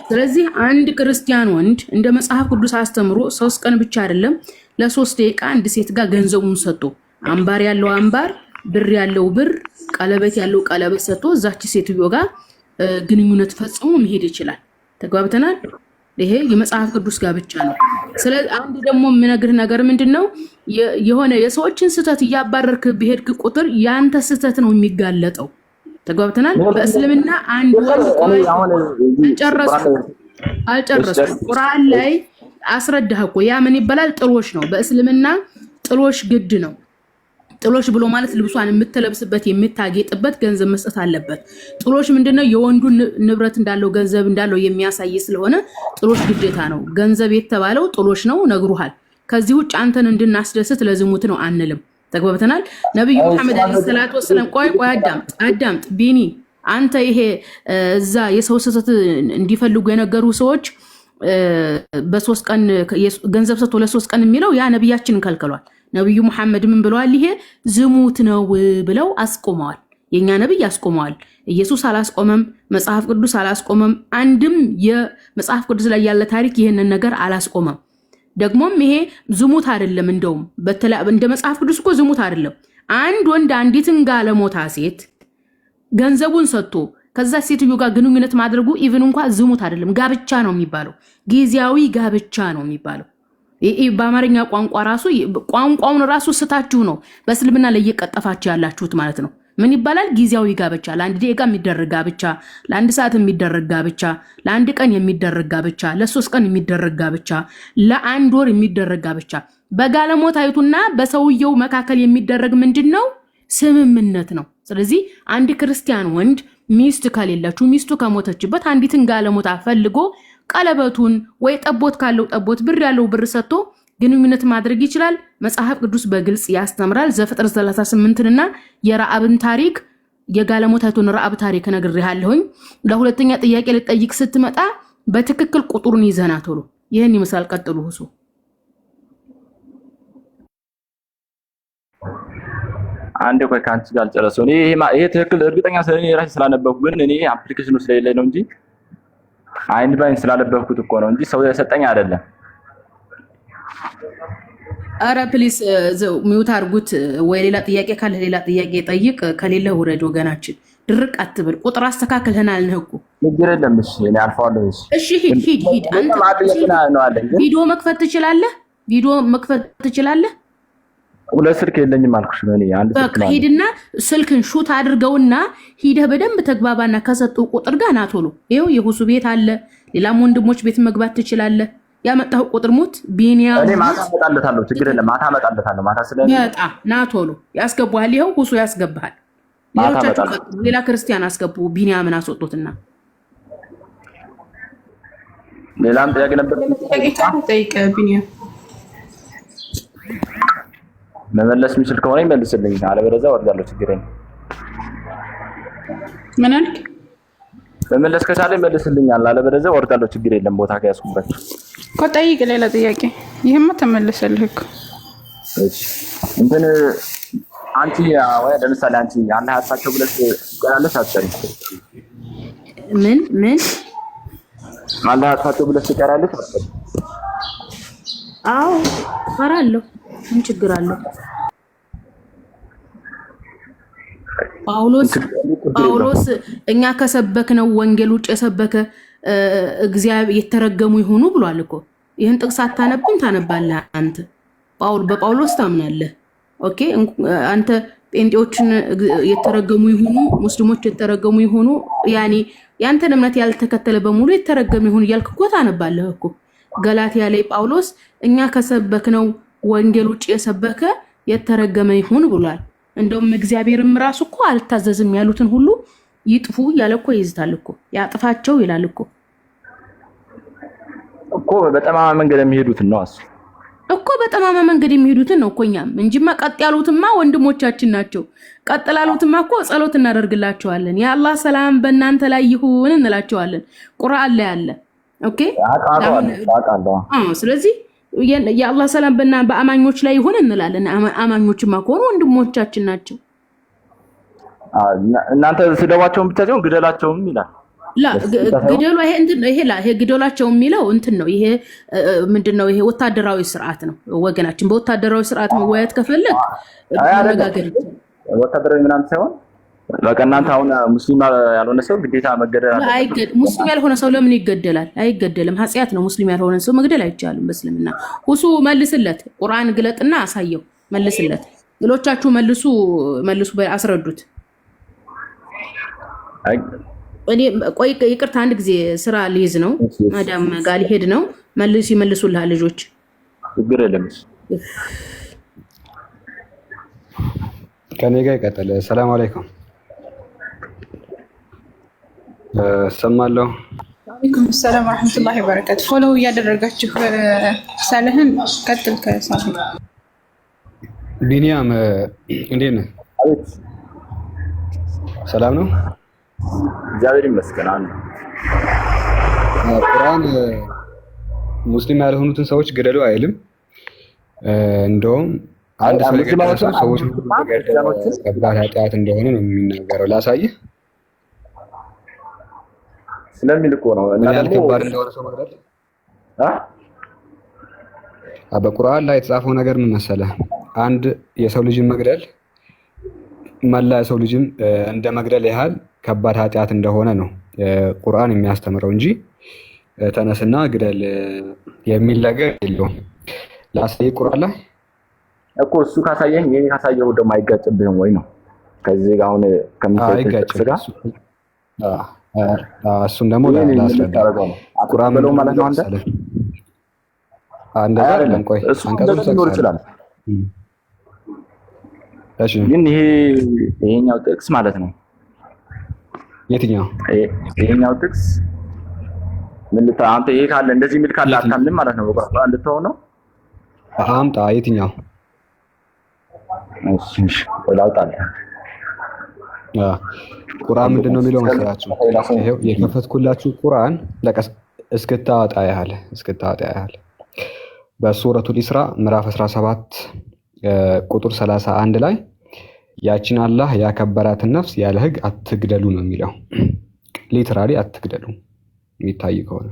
E: ስለዚህ አንድ ክርስቲያን ወንድ እንደ መጽሐፍ ቅዱስ አስተምሮ 3 ቀን ብቻ አይደለም ለ3 ደቂቃ አንድ ሴት ጋር ገንዘቡን ሰጥቶ አምባር ያለው አምባር፣ ብር ያለው ብር፣ ቀለበት ያለው ቀለበት ሰጥቶ እዛች ሴትዮ ጋር ግንኙነት ፈጽሞ መሄድ ይችላል። ተግባብተናል? ይሄ የመጽሐፍ ቅዱስ ጋብቻ ነው። ስለዚህ አንድ ደግሞ የምነግርህ ነገር ምንድነው? የሆነ የሰዎችን ስህተት እያባረርክ በሄድክ ቁጥር ያንተ ስህተት ነው የሚጋለጠው። ተግባብተናል? በእስልምና አንድ ወንድ አልጨረስኩም። ቁርአን ላይ አስረዳህ እኮ ያ ምን ይባላል? ጥሎሽ ነው። በእስልምና ጥሎሽ ግድ ነው። ጥሎሽ ብሎ ማለት ልብሷን የምትለብስበት የምታጌጥበት ገንዘብ መስጠት አለበት። ጥሎሽ ምንድነው? የወንዱ ንብረት እንዳለው ገንዘብ እንዳለው የሚያሳይ ስለሆነ ጥሎሽ ግዴታ ነው። ገንዘብ የተባለው ጥሎሽ ነው፣ ነግሩሃል። ከዚህ ውጭ አንተን እንድናስደስት ለዝሙት ነው አንልም። ተግባብተናል? ነብዩ መሐመድ አለይሂ ሰላቱ ወሰለም ቆይ አዳምጥ ቢኒ፣ አንተ ይሄ እዛ የሰው ስህተት እንዲፈልጉ የነገሩ ሰዎች በ3 ቀን ገንዘብ ሰጥቶ ለ3 ቀን የሚለው ያ ነብያችንን ከልክሏል። ነብዩ መሐመድ ምን ብለዋል? ይሄ ዝሙት ነው ብለው አስቆመዋል። የኛ ነብይ አስቆመዋል። ኢየሱስ አላስቆመም፣ መጽሐፍ ቅዱስ አላስቆመም። አንድም የመጽሐፍ ቅዱስ ላይ ያለ ታሪክ ይሄንን ነገር አላስቆመም። ደግሞም ይሄ ዝሙት አይደለም። እንደውም እንደ መጽሐፍ ቅዱስ እኮ ዝሙት አይደለም። አንድ ወንድ አንዲትን ጋለሞታ ሴት ገንዘቡን ሰጥቶ ከዛ ሴትዮ ጋር ግንኙነት ማድረጉ ኢቭን እንኳን ዝሙት አይደለም፣ ጋብቻ ነው የሚባለው። ጊዜያዊ ጋብቻ ነው የሚባለው። በአማርኛ ቋንቋ ራሱ ቋንቋውን ራሱ ስታችሁ ነው በእስልምና ላይ እየቀጠፋችሁ ያላችሁት ማለት ነው። ምን ይባላል? ጊዜያዊ ጋብቻ፣ ለአንድ ደቂቃ የሚደረግ ጋብቻ፣ ለአንድ ሰዓት የሚደረግ ጋብቻ፣ ለአንድ ቀን የሚደረግ ጋብቻ፣ ለ3 ቀን የሚደረግ ጋብቻ፣ ለ1 ወር የሚደረግ ጋብቻ። በጋለሞታይቱና በሰውየው መካከል የሚደረግ ምንድነው? ስምምነት ነው። ስለዚህ አንድ ክርስቲያን ወንድ ሚስት ከሌላችሁ ሚስቱ ከሞተችበት አንዲትን ጋለሞታ ፈልጎ ቀለበቱን ወይ ጠቦት ካለው ጠቦት፣ ብር ያለው ብር ሰጥቶ ግንኙነት ማድረግ ይችላል። መጽሐፍ ቅዱስ በግልጽ ያስተምራል። ዘፍጥረት 38ና የረአብን ታሪክ የጋለሞታይቱን ረአብ ታሪክ ነግሬሃለሁኝ። ለሁለተኛ ጥያቄ ልጠይቅ ስትመጣ በትክክል ቁጥሩን ይዘና ቶሎ ይሄን ይመስላል። ቀጥሉ ሁሱ።
C: አንዴ ቆይ ካንቺ ጋር ጨረሰው። ይሄ ትክክል እርግጠኛ ስለኔ ራሴ ስላነበብኩ ግን እኔ አፕሊኬሽኑ ስለሌለ ነው እንጂ አይን ባይን ስላነበብኩት እኮ ነው እንጂ ሰው የሰጠኝ አይደለም።
E: አረ ፕሊስ ሚውት አድርጉት። ወይ ሌላ ጥያቄ ካለ ሌላ ጥያቄ ጠይቅ፣ ከሌለ ውረድ። ወገናችን ድርቅ አትብል። ቁጥር አስተካክለናል ነው እኮ
C: ችግር የለም። እሺ እኔ አልፋለሁ።
E: እሺ ሂድ። አንተ ቪዲዮ መክፈት ትችላለህ?
C: ሁለት ስልክ የለኝም አልኩሽ። እኔ አንድ ስልክ ነው።
E: ሂድና ስልክን ሹት አድርገውና ሂደህ በደንብ ተግባባና ከሰጡ ቁጥር ጋር ናቶሎ። ይሄው የሁሱ ቤት አለ፣ ሌላም ወንድሞች ቤት መግባት ትችላለህ። ያመጣው ቁጥር ሙት ቢኒያም
C: እኔ ማታ አመጣለታለሁ። ችግር የለም። ማታ አመጣለታለሁ። ማታ ስለመጣ
E: ናቶሎ ያስገባሃል። ይሄው ሁሱ ያስገባሃል። ሌሎቻችሁ ሌላ ክርስቲያን አስገቡ። ቢኒያምን አስወጡትና
C: ሌላም ጥያቄ ነበር።
E: ጠይቅ ቢኒያም
C: መመለስ የሚችል ከሆነ ይመልስልኝ፣ አለበለዚያ ወርዳለሁ። ችግር የለም።
E: ምን አልክ?
C: መመለስ ከቻለ ይመልስልኛል፣ አለበለዚያ ወርዳለሁ። ችግር የለም። ቦታ ከያዝኩበት
F: እኮ ጠይቅ። ሌላ ጥያቄ ይሄማ ተመለሰልህ እኮ።
C: እሺ እንትን አንቺ ወይ ለምሳሌ አንቺ አላህ ያሳቸው ብለሽ ትቀራለሽ አትቀሪ?
E: ምን
C: አላህ ያሳቸው ብለሽ ትቀራለሽ አትቀሪ?
E: አዎ እፈራለሁ። ምን ችግር አለው? ጳውሎስ እኛ ከሰበክነው ወንጌል ውጭ የሰበከ እግዚአብሔር የተረገሙ ይሁኑ ብሏል እኮ። ይህን ጥቅስ አታነብም? ታነባለህ አንተ። በጳውሎስ ታምናለህ። ኦኬ አንተ ጴንጤዎችን የተረገሙ ይሁኑ ሙስሊሞች የተረገሙ ይሁኑ ያኔ ያንተን እምነት ያልተከተለ በሙሉ የተረገሙ ይሁን እያልክ እኮ ታነባለህ እኮ። ገላትያ ላይ ጳውሎስ እኛ ከሰበክነው ወንጌል ውጭ የሰበከ የተረገመ ይሁን ብሏል። እንደውም እግዚአብሔርም ራሱ እኮ አልታዘዝም ያሉትን ሁሉ ይጥፉ ያለ እኮ ይዝታል እኮ ያጥፋቸው ይላል እኮ
C: በጠማማ መንገድ የሚሄዱትን ነው
E: እኮ በጠማማ መንገድ የሚሄዱትን ነው እኮ እኛም እንጂማ ቀጥ ያሉትማ ወንድሞቻችን ናቸው። ቀጥ ላሉትማ እኮ ጸሎት እናደርግላቸዋለን። የአላህ ሰላም በእናንተ ላይ ይሁን እንላቸዋለን። ቁርአን ላይ አለ። ኦኬ ስለዚህ የአላህ ሰላም በአማኞች ላይ ይሁን እንላለን። አማኞችማ ከሆኑ ወንድሞቻችን ናቸው።
C: እናንተ ስደባቸውን ብቻ ሳይሆን ግደላቸውም ይላል።
E: ግደሉ ይሄ ግደላቸው የሚለው እንትን ነው። ይሄ ምንድነው? ይሄ ወታደራዊ ስርዓት ነው ወገናችን። በወታደራዊ ስርዓት መወያየት ከፈለግ መነጋገር
C: ወታደራዊ ምናምን ሳይሆን በቃ እናንተ አሁን ሙስሊም ያልሆነ ሰው ግዴታ መገደል አለ።
E: ሙስሊም ያልሆነ ሰው ለምን ይገደላል? አይገደልም። ኃጢአት ነው። ሙስሊም ያልሆነ ሰው መግደል አይቻልም በእስልምና። ሁሱ መልስለት፣ ቁርአን ግለጥና አሳየው፣ መልስለት። ሌሎቻችሁ መልሱ አስረዱት። እኔ ቆይ ይቅርታ፣ አንድ ጊዜ ስራ ልይዝ ነው፣ ማዳም ጋር ሊሄድ ነው። ይመልሱልሃል ልጆች።
C: ችግር የለም።
G: ከኔ ጋር ይቀጥል። ሰላም አለይኩም። ሰማለሁ።
F: ወአለይኩም ሰላም ወራህመቱላሂ ወበረካቱ። ፎሎው እያደረጋችሁ ሳለህን ቀጥል። ከሳፊ
G: ቢኒያም እንዴት ነህ? ሰላም ነው?
C: እግዚአብሔር ይመስገን።
G: ቁርአን ሙስሊም ያልሆኑትን ሰዎች ግደሉ አይልም። እንደውም አንድ ሰው የገደለ ሰው ሰዎች ከባድ ኃጢአት እንደሆነ ነው የሚናገረው። ላሳይህ
C: ስለሚል እኮ ነው እና ደግሞ
G: ከባድ እንደሆነ ሰው መግደል በቁርአን ላይ የተጻፈው ነገር ምን መሰለህ? አንድ የሰው ልጅን መግደል መላ የሰው ልጅን እንደ መግደል ያህል ከባድ ኃጢአት እንደሆነ ነው ቁርአን የሚያስተምረው እንጂ ተነስና ግደል የሚል ነገር የለውም። ላሳይ ቁርአን ላይ
C: እኮ እሱ ካሳየኝ የኔ ካሳየው ደግሞ አይጋጭብህም ወይ ነው? ከዚህ ጋር አሁን ከምትጠቅስ ጋር
G: እሱን ደግሞ ላስረዳ። ቁርአን
C: ብለው ማለት ነው።
G: አንድ አይደለም። ቆይ አንቀጹን
C: ሊኖር ይችላል።
G: እሺ
C: ግን ይሄኛው ጥቅስ ማለት ነው።
G: የትኛው?
C: ይሄኛው ጥቅስ ምን አንተ ይሄ ካለ እንደዚህ የሚል ካለ አታምንም ማለት ነው። በቁርአን ልትሆን ነው።
G: አምጣ። የትኛው?
C: እሺ ወላውጣለህ።
G: ቁርአን ምንድነው የሚለው መሰላችሁ? ይሄው የከፈትኩላችሁ ቁርአን እስክታወጣ ያህል በሱረቱል ኢስራ ምዕራፍ 17 ቁጥር 31 ላይ ያቺን አላህ ያከበራትን ነፍስ ያለ ሕግ አትግደሉ ነው የሚለው። ሊትራሊ አትግደሉ የሚታይ ከሆነ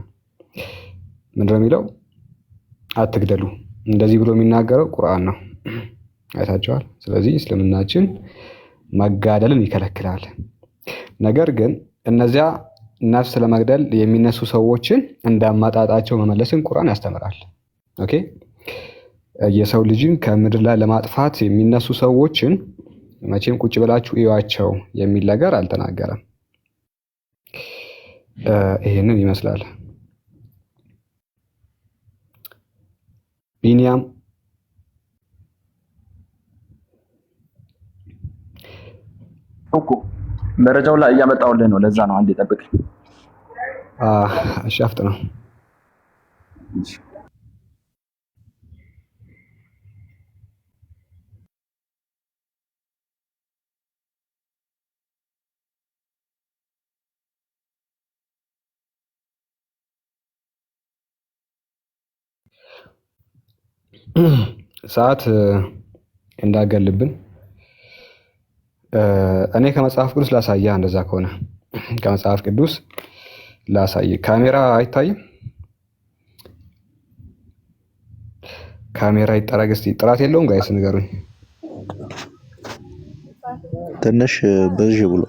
G: ምንድነው የሚለው? አትግደሉ። እንደዚህ ብሎ የሚናገረው ቁርአን ነው። አይታችኋል። ስለዚህ እስልምናችን መጋደልን ይከለክላል። ነገር ግን እነዚያ ነፍስ ለመግደል የሚነሱ ሰዎችን እንዳማጣጣቸው መመለስን ቁርአን ያስተምራል። ኦኬ የሰው ልጅን ከምድር ላይ ለማጥፋት የሚነሱ ሰዎችን መቼም ቁጭ ብላችሁ እዩዋቸው የሚል ነገር አልተናገረም። ይሄንን ይመስላል። ቢኒያም
C: እኮ መረጃው ላይ እያመጣሁልህ ነው። ለዛ ነው አንዴ ጠብቅ።
G: ሻፍጥ ነው። ሰዓት እንዳገልብን እኔ ከመጽሐፍ ቅዱስ ላሳየህ። እንደዛ ከሆነ ከመጽሐፍ ቅዱስ ላሳየህ። ካሜራ አይታይም? ካሜራ ይጠረግ እስቲ። ጥራት የለውም ጋይስ ንገሩኝ።
H: ትንሽ በዥ ብሎ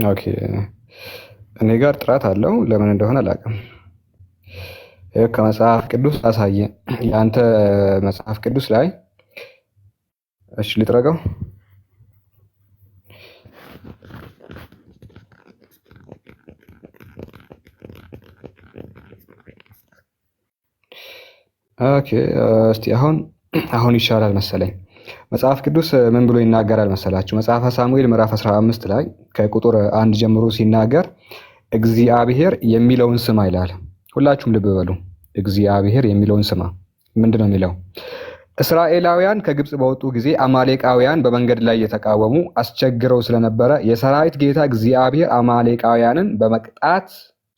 G: ኦኬ እኔ ጋር ጥራት አለው። ለምን እንደሆነ አላውቅም። ከመጽሐፍ ቅዱስ አሳየ። የአንተ መጽሐፍ ቅዱስ ላይ እሺ ልጥረገው። ኦኬ እስቲ አሁን ይሻላል መሰለኝ። መጽሐፍ ቅዱስ ምን ብሎ ይናገራል መሰላችሁ? መጽሐፈ ሳሙኤል ምዕራፍ 15 ላይ ከቁጥር 1 ጀምሮ ሲናገር እግዚአብሔር የሚለውን ስማ ይላል። ሁላችሁም ልብ በሉ። እግዚአብሔር የሚለውን ስማ። ምንድን ነው የሚለው? እስራኤላውያን ከግብፅ በወጡ ጊዜ አማሌቃውያን በመንገድ ላይ የተቃወሙ አስቸግረው ስለነበረ የሰራዊት ጌታ እግዚአብሔር አማሌቃውያንን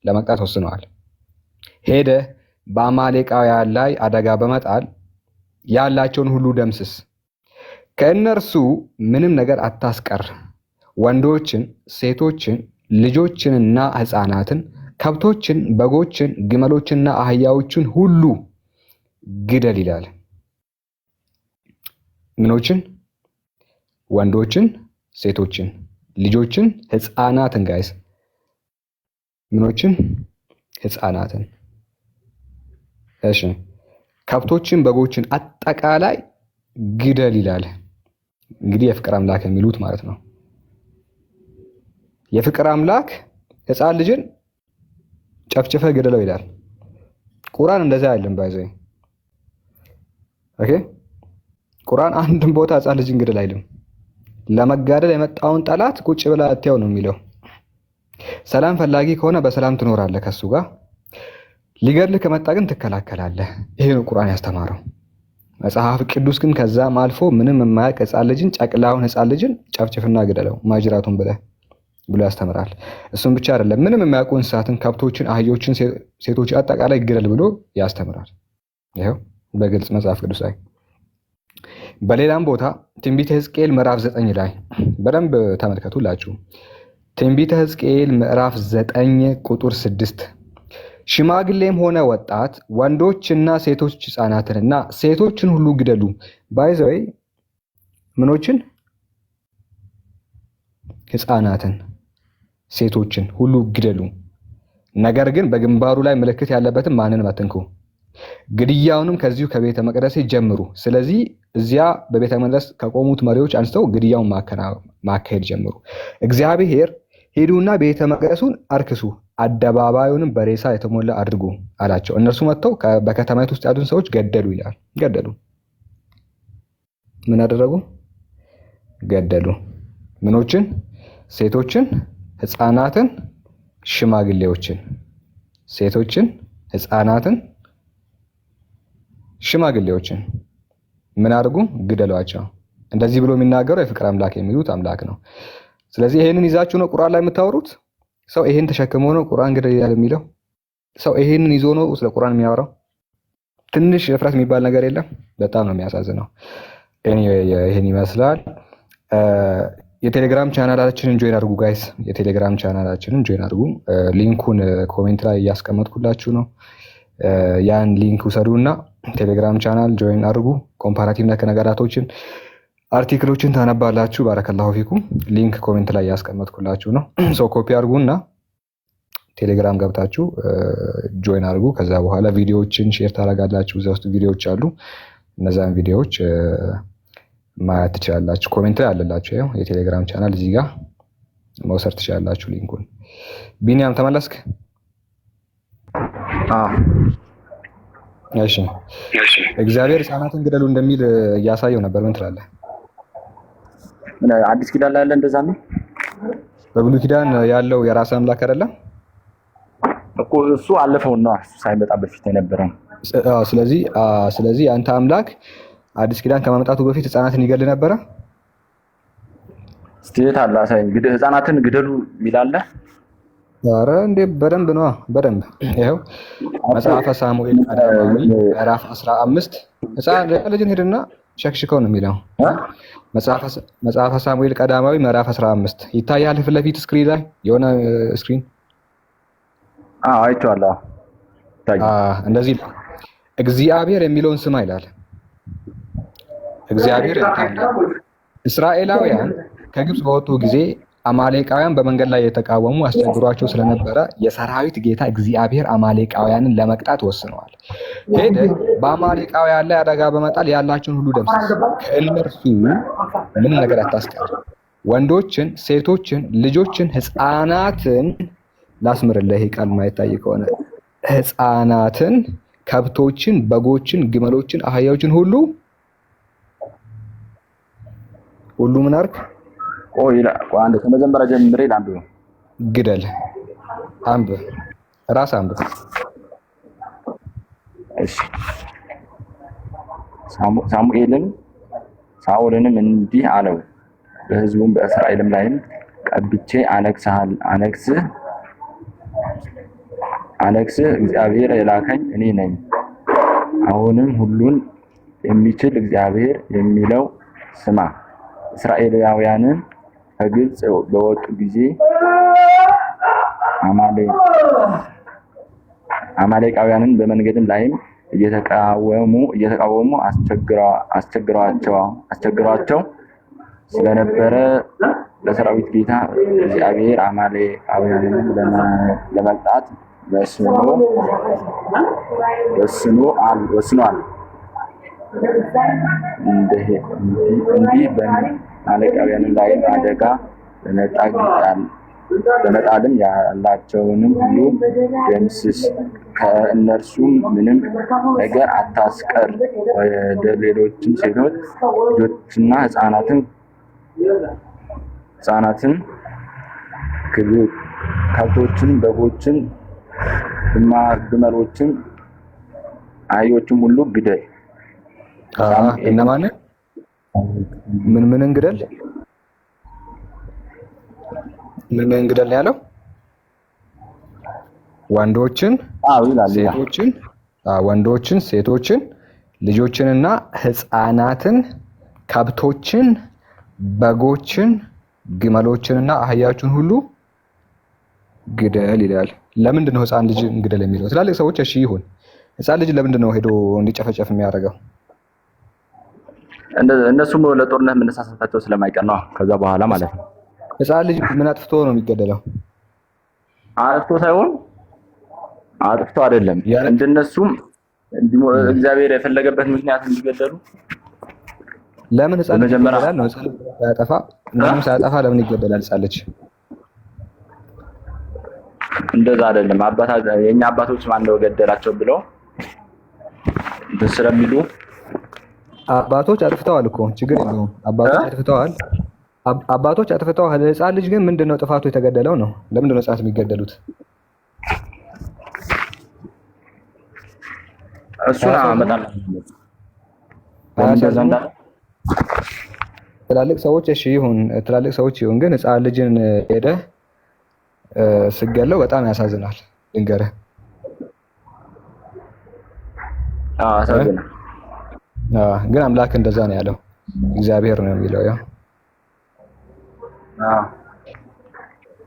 G: ለመቅጣት ወስነዋል። ሄደ በአማሌቃውያን ላይ አደጋ በመጣል ያላቸውን ሁሉ ደምስስ፣ ከእነርሱ ምንም ነገር አታስቀር፣ ወንዶችን፣ ሴቶችን፣ ልጆችንና ሕፃናትን፣ ከብቶችን፣ በጎችን፣ ግመሎችንና አህያዎችን ሁሉ ግደል ይላል። ምኖችን? ወንዶችን፣ ሴቶችን፣ ልጆችን፣ ሕፃናትን። ጋይስ ምኖችን? ሕፃናትን። እሺ ከብቶችን፣ በጎችን አጠቃላይ ግደል ይላል። እንግዲህ የፍቅር አምላክ የሚሉት ማለት ነው። የፍቅር አምላክ ሕፃን ልጅን ጨፍጭፈ ግደለው ይላል። ቁርአን እንደዛ አይደለም። ባይዘይ ኦኬ ቁርአን አንድም ቦታ ሕፃን ልጅን ግደል አይልም። ለመጋደል የመጣውን ጠላት ቁጭ ብላ አትያው ነው የሚለው። ሰላም ፈላጊ ከሆነ በሰላም ትኖራለህ ከሱ ጋር፣ ሊገድልህ ከመጣ ግን ትከላከላለህ። ይሄ ነው ቁርአን ያስተማረው። መጽሐፍ ቅዱስ ግን ከዛም አልፎ ምንም የማያውቅ ሕፃን ልጅን ጨቅላውን ሕፃን ልጅን ጨፍጭፍና ግደለው ማጅራቱን ብሎ ያስተምራል። እሱም ብቻ አይደለም፣ ምንም የማያውቁ እንስሳትን፣ ከብቶችን፣ አህዮችን፣ ሴቶችን አጠቃላይ ግደል ብሎ ያስተምራል። ይሄው በግልጽ መጽሐፍ ቅዱስ ላይ። በሌላም ቦታ ትንቢተ ሕዝቅኤል ምዕራፍ 9 ላይ በደንብ ተመልከቱላችሁ። ትንቢተ ሕዝቅኤል ምዕራፍ 9 ቁጥር 6 ሽማግሌም ሆነ ወጣት ወንዶችና ሴቶች ሕፃናትንና ሴቶችን ሁሉ ግደሉ። ባይዘይ ምኖችን? ሕፃናትን ሴቶችን ሁሉ ግደሉ። ነገር ግን በግንባሩ ላይ ምልክት ያለበትን ማንንም አትንኩ። ግድያውንም ከዚሁ ከቤተ መቅደስ ጀምሩ። ስለዚህ እዚያ በቤተ መቅደስ ከቆሙት መሪዎች አንስተው ግድያውን ማካሄድ ጀምሩ። እግዚአብሔር ሄዱና ቤተ መቅደሱን አርክሱ፣ አደባባዩንም በሬሳ የተሞላ አድርጉ አላቸው። እነርሱ መጥተው በከተማይቱ ውስጥ ያሉን ሰዎች ገደሉ ይላል። ገደሉ። ምን አደረጉ? ገደሉ። ምኖችን? ሴቶችን፣ ሕፃናትን፣ ሽማግሌዎችን። ሴቶችን፣ ሕፃናትን፣ ሽማግሌዎችን ምን አድርጉ? ግደሏቸው። እንደዚህ ብሎ የሚናገረው የፍቅር አምላክ የሚሉት አምላክ ነው። ስለዚህ ይሄንን ይዛችሁ ነው ቁርአን ላይ የምታወሩት? ሰው ይሄን ተሸክሞ ነው ቁርአን ግደል ይላል የሚለው? ሰው ይሄንን ይዞ ነው ስለ ቁርአን የሚያወራው? ትንሽ እፍረት የሚባል ነገር የለም? በጣም ነው የሚያሳዝነው። ይሄን ይመስላል። የቴሌግራም ቻናላችንን ጆይን አድርጉ ጋይስ። የቴሌግራም ቻናላችንን ጆይን አድርጉ። ሊንኩን ኮሜንት ላይ እያስቀመጥኩላችሁ ነው። ያን ሊንክ ውሰዱና ቴሌግራም ቻናል ጆይን አድርጉ። ኮምፓራቲቭ ነክ ነገራቶችን አርቲክሎችን ታነባላችሁ። ባረከላሁ ፊኩም። ሊንክ ኮሜንት ላይ ያስቀመጥኩላችሁ ነው። ሰው ኮፒ አድርጉና ቴሌግራም ገብታችሁ ጆይን አድርጉ። ከዛ በኋላ ቪዲዮዎችን ሼር ታደርጋላችሁ። እዛ ውስጥ ቪዲዮዎች አሉ። እነዛን ቪዲዮዎች ማየት ትችላላችሁ። ኮሜንት ላይ አለላችሁ። ያው የቴሌግራም ቻናል እዚህ ጋር መውሰድ ትችላላችሁ ሊንኩን። ቢኒያም ተመለስክ? እሺ እግዚአብሔር ሕፃናትን ግደሉ እንደሚል እያሳየው ነበር። ምን ትላለህ?
C: አዲስ ኪዳን ላይ ያለ እንደዛ ነው።
G: በብሉይ ኪዳን ያለው የራስ አምላክ አይደለም
C: እኮ እሱ አለፈው ነው ሳይመጣ በፊት የነበረው።
G: ስለዚህ አንተ አምላክ አዲስ ኪዳን ከማምጣቱ በፊት ሕፃናትን ይገል ነበረ።
C: ስቴት አላሳይ እንግዲህ ሕፃናትን ግደሉ ይላል።
G: ኧረ እንዴ በደንብ ነው በደንብ። ይሄው መጽሐፈ ሳሙኤል ቀዳማዊ ምዕራፍ 15 ሕፃን ልጅን ሄድና ሸክሽከው ነው የሚለው። መጽሐፈ ሳሙኤል ቀዳማዊ ምዕራፍ 15 ይታያል ፊት ለፊት ስክሪን ላይ የሆነ ስክሪን።
C: አይቼዋለሁ።
G: እንደዚህ እግዚአብሔር የሚለውን ስማ ይላል። እግዚአብሔር እስራኤላውያን ከግብፅ በወጡ ጊዜ አማሌቃውያን በመንገድ ላይ የተቃወሙ አስቸግሯቸው ስለነበረ የሰራዊት ጌታ እግዚአብሔር አማሌቃውያንን ለመቅጣት ወስነዋል። ሄደ በአማሌቃውያን ላይ አደጋ በመጣል ያላቸውን ሁሉ ደምስስ፣ ከእነርሱ ምንም ነገር አታስቀር፣ ወንዶችን፣ ሴቶችን፣ ልጆችን፣ ሕፃናትን ላስምርልህ ቃል ማይታይ ከሆነ ሕፃናትን፣ ከብቶችን፣ በጎችን፣ ግመሎችን፣ አህያዎችን ሁሉ ምን አድርግ?
C: አንድ ከመጀመሪያ ጀምሬ ላንዱ
G: ግደል። አንብብ፣ ራስ አንብብ።
C: እሺ ሳሙኤልም ሳኦልንም እንዲህ አለው፣ በሕዝቡም በእስራኤልም ላይም ቀብቼ አነግሥህ እግዚአብሔር የላከኝ እኔ ነኝ። አሁንም ሁሉን የሚችል እግዚአብሔር የሚለው ስማ። እስራኤላውያንን ከግብፅ በወጡ ጊዜ አማሌቃውያንን በመንገድም ላይም እየተቃወሙ አስቸግሯቸው ስለነበረ ለሰራዊት ጌታ እግዚአብሔር አማሌቃውያንን ለመቅጣት ወስኗል። እንዲህ በአማሌቃውያን ላይ አደጋ በመጣልም ያላቸውንም ሁሉ ደምስስ፣ ከእነርሱም ምንም ነገር አታስቀር። ወደ ሌሎችም ሴቶች ልጆችና ሕፃናትን ከብቶችን፣ በጎችን፣ ግመሎችን፣ አህዮችን ሁሉ ግደል።
G: እነማንን ምን እንግደል? ምን እንግደል ያለው? ወንዶችን፣ ሴቶችን፣ ልጆችንና ሕፃናትን፣ ከብቶችን፣ በጎችን፣ ግመሎችንና አህያዎችን ሁሉ ግደል ይላል። ለምንድን ነው ሕፃን ልጅ እንግደል የሚለው? ትላልቅ ሰዎች እሺ ይሁን፣ ሕፃን ልጅ ለምንድን ነው ሄዶ እንዲጨፈጨፍ የሚያደርገው?
C: እነሱም ለጦርነት መነሳሳታቸው ስለማይቀር ነው። ከዛ በኋላ ማለት ነው።
G: ሕፃን ልጅ ምን አጥፍቶ ነው የሚገደለው?
C: አጥፍቶ ሳይሆን አጥፍቶ አይደለም። እንደነሱም እግዚአብሔር የፈለገበት ምክንያት እንዲገደሉ።
G: ለምን ሕፃን ልጅ ይገደላል ነው? ሕፃን ልጅ ሳያጠፋ ለምን ይገደላል ሕፃን ልጅ?
C: እንደዛ አይደለም። የኛ አባቶች ማን ነው ገደላቸው ብለው ስለሚሉ
G: አባቶች አጥፍተዋል እኮ ችግር የለውም። አባቶች አጥፍተዋል። ሕፃን ልጅ ግን ምንድነው ጥፋቱ? የተገደለው ነው። ለምንድን ነው ሕፃናት የሚገደሉት?
C: እሱን አመጣለሁ።
G: ትላልቅ ሰዎች እሺ ይሁን፣ ትላልቅ ሰዎች ይሁን፣ ግን ሕፃን ልጅን ሄደህ ስገለው በጣም ያሳዝናል። ልንገርህ።
C: ያሳዝናል።
G: ግን አምላክ እንደዛ ነው ያለው። እግዚአብሔር ነው የሚለው። ያው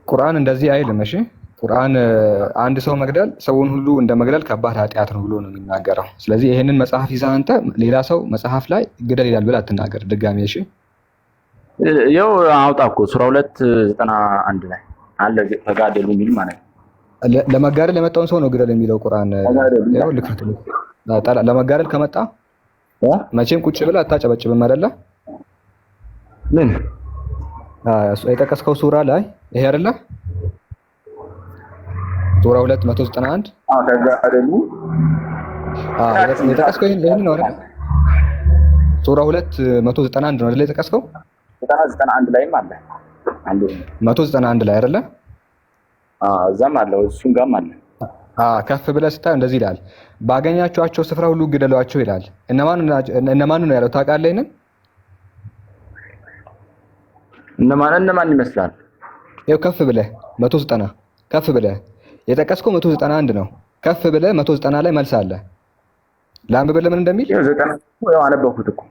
G: ቁርአን እንደዚህ አይልም። እሺ ቁርአን አንድ ሰው መግደል ሰውን ሁሉ እንደ መግደል ከባድ ኃጢአት ነው ብሎ ነው የሚናገረው። ስለዚህ ይሄንን መጽሐፍ ይዘህ አንተ ሌላ ሰው መጽሐፍ ላይ ግደል ይላል ብለህ አትናገር ድጋሚ። እሺ
C: ያው አውጣ እኮ ሱራ 291 ላይ አለ ተጋደሉ የሚል ማለት ነው።
G: ለመጋደል የመጣውን ሰው ነው ግደል የሚለው ቁርአን። ያው ልክፈት ለመጋደል ከመጣ መቼም ቁጭ ብለህ አታጨበጭብም አይደለ?
C: ምን
G: የጠቀስከው ሱራ ላይ ይሄ አይደለ? ሱራ 291
C: ተጋደሉ
G: የጠቀስከው ይሄን ነው አይደል? ሱራ 291 ነው አይደል የጠቀስከው?
C: 91 ላይም አለ።
G: 191 ላይ አይደለ?
C: እዛም አለ፣ እሱም ጋርም አለ።
G: ከፍ ብለህ ስታይ እንደዚህ ይላል፣ ባገኛችኋቸው ስፍራ ሁሉ ግደሏቸው ይላል። እነማን ነው ያለው ታውቃለህ? ይሄንን
C: እነማን ይመስላል?
G: ይኸው ከፍ ብለህ 190 ከፍ ብለህ የጠቀስከው 191 ነው። ከፍ ብለህ 190 ላይ መልስ አለ። ላንብብልህ ምን እንደሚል።
C: ይኸው 90 አነበብኩት እኮ።